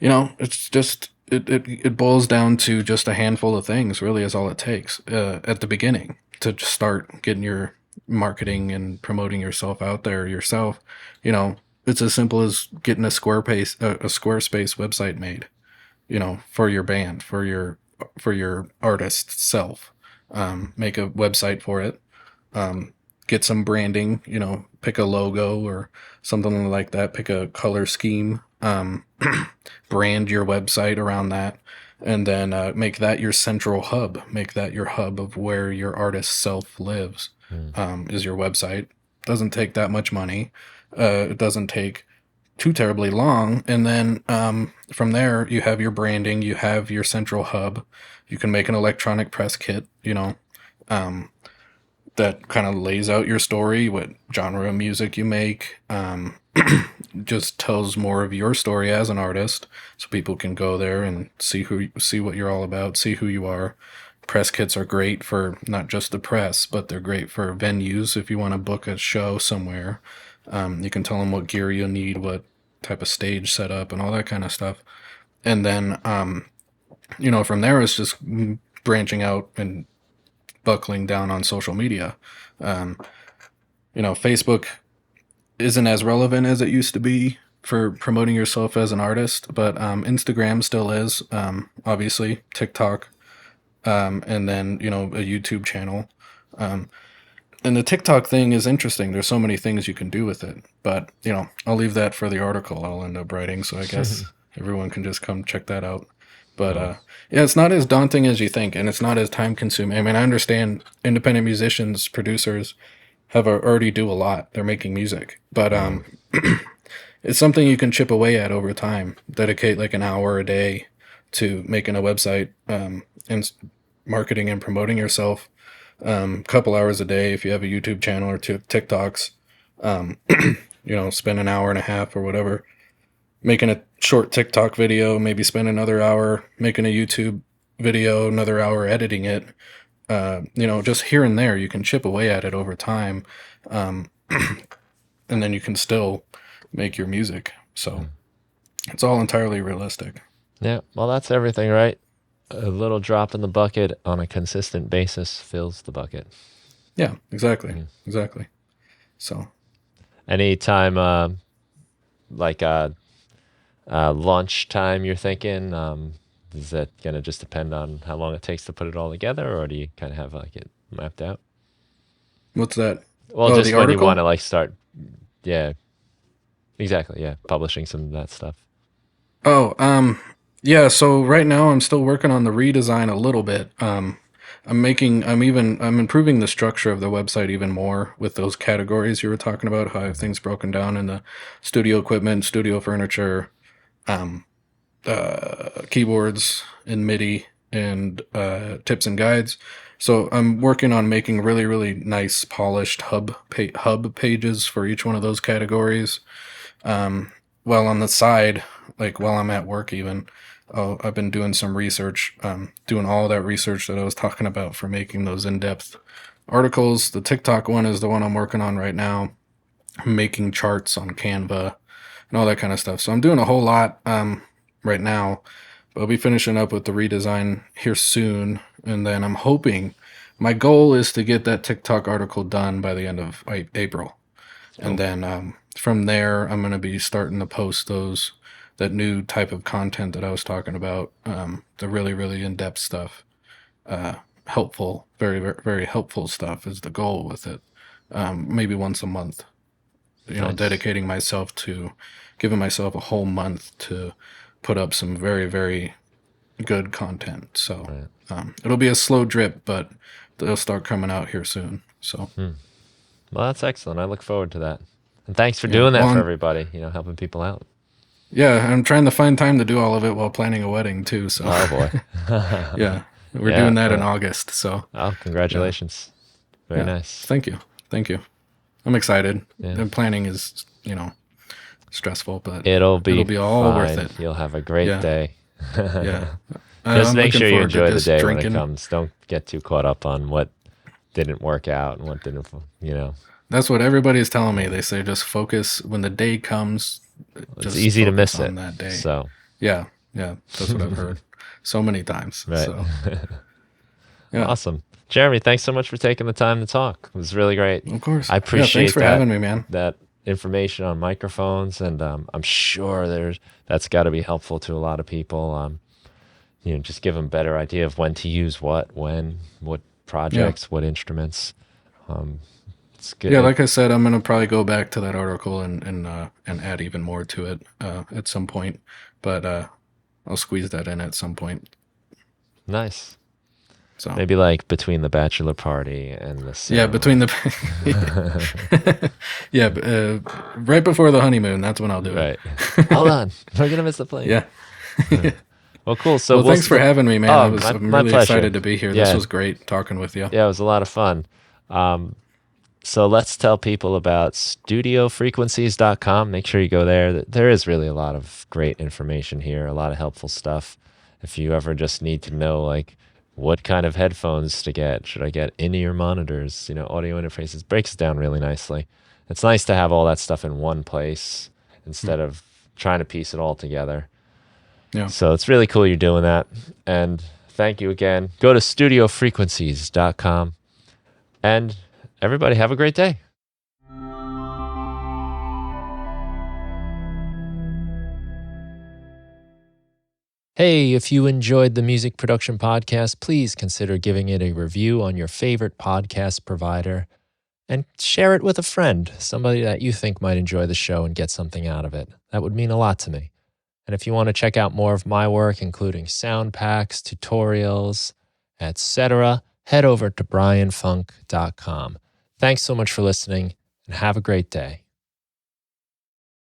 it's just it boils down to just a handful of things. Really, is all it takes at the beginning to just start getting your marketing and promoting yourself out there yourself. You know, it's as simple as getting a Squarespace website made, for your band, for your artist self. Make a website for it. Get some branding. Pick a logo or something like that. Pick a color scheme. Brand your website around that, and then make that your central hub. Make that your hub of where your artist self lives. Mm. Is your website. Doesn't take that much money. It doesn't take too terribly long. And then from there, you have your branding, you have your central hub. You can make an electronic press kit, um, that kind of lays out your story, what genre of music you make. Just tells more of your story as an artist, so people can go there and see what you're all about, see who you are. Press kits are great for not just the press, but they're great for venues if you want to book a show somewhere. You can tell them what gear you need, what type of stage setup, and all that kind of stuff. And then, from there, it's just branching out and buckling down on social media. Um, Facebook isn't as relevant as it used to be for promoting yourself as an artist, but Instagram still is, obviously, TikTok, and then, a YouTube channel. Um, and the TikTok thing is interesting. There's so many things you can do with it, but I'll leave that for the article I'll end up writing. So I guess everyone can just come check that out. But Cool. yeah, it's not as daunting as you think, and it's not as time consuming. I mean, I understand independent musicians, producers already do a lot. They're making music, but Mm. it's something you can chip away at over time. Dedicate like an hour a day to making a website, and marketing and promoting yourself. Couple hours a day if you have a YouTube channel or two TikToks. Um, spend an hour and a half or whatever making a short TikTok video. Maybe spend another hour making a YouTube video, another hour editing it. Just here and there, you can chip away at it over time, um, and then you can still make your music. So Mm. it's all entirely realistic. Yeah, well, that's everything, right? A little drop in the bucket on a consistent basis fills the bucket. Yeah, exactly, Mm. exactly. So Anytime, like lunch time, you're thinking, is that gonna just depend on how long it takes to put it all together, or do you kind of have like it mapped out? what's that? Well, Oh, the just when you want article. to like start, yeah, exactly, yeah, publishing some of that stuff. Oh, yeah. So right now I'm still working on the redesign a little bit. I'm improving the structure of the website even more with those categories you were talking about. How I have things broken down in the studio equipment, studio furniture, um, keyboards and MIDI, and tips and guides. So I'm working on making really, really nice, polished hub pages for each one of those categories. While on the side, like while I'm at work, even, I've been doing some research, doing all that research that I was talking about for making those in-depth articles. The TikTok one is the one I'm working on right now, making charts on Canva and all that kind of stuff. So I'm doing a whole lot right now. But I'll be finishing up with the redesign here soon, and then I'm hoping. My goal is to get that TikTok article done by the end of April. And Cool. then from there, I'm going to be starting to post those. that new type of content that I was talking about, the really, really in-depth stuff, helpful, very, very, very helpful stuff is the goal with it. Maybe once a month, Nice. dedicating myself to giving myself a whole month to put up some very, very good content. So Right. it'll be a slow drip, but they'll start coming out here soon. So Well, that's excellent. I look forward to that. And thanks for yeah, doing that well, for everybody, helping people out. yeah, I'm trying to find time to do all of it while planning a wedding too. So Oh, boy. yeah, we're Yeah. doing that in August. So Oh, congratulations. Very yeah, nice. thank you, thank you. I'm excited. Yeah. And planning is stressful, but It'll be all worth fine. it. You'll have a great Yeah, day. yeah. Just I'm make looking sure you forward to enjoy the just day when it drinking. comes. Don't get too caught up on what didn't work out and what didn't. That's what everybody's telling me. They say just focus when the day comes. It's Just easy to focus miss it. on that day. So, Yeah, that's what I've heard so many times. right. So yeah, Awesome. Jeremy, thanks so much for taking the time to talk. It was really great. of course. I appreciate thanks for having me, man. that information on microphones, and I'm sure that's got to be helpful to a lot of people. Just give them a better idea of when to use what projects, what instruments. It's good. Yeah, like I said, I'm gonna probably go back to that article and add even more to it at some point, but I'll squeeze that in at some point. Nice. So Maybe like between the bachelor party and the yeah, ceremony. between the right before the honeymoon, that's when I'll do Right. it. Hold on, we're gonna miss the plane. Yeah. Well, cool. So Well, thanks for having me, man. Oh, I'm my really pleasure. excited to be here. Yeah. This was great talking with you. Yeah, it was a lot of fun. So let's tell people about studiofrequencies.com. Make sure you go there. There is really a lot of great information here, a lot of helpful stuff. If you ever just need to know, like, what kind of headphones to get, should I get in-ear monitors, audio interfaces, breaks it down really nicely. It's nice to have all that stuff in one place instead of trying to piece it all together. Yeah. So it's really cool you're doing that. And thank you again. Go to studiofrequencies.com. And everybody have a great day. Hey, if you enjoyed the Music Production Podcast, please consider giving it a review on your favorite podcast provider and share it with a friend, somebody that you think might enjoy the show and get something out of it. That would mean a lot to me. And if you want to check out more of my work, including sound packs, tutorials, etc., head over to brianfunk.com. Thanks so much for listening, and have a great day.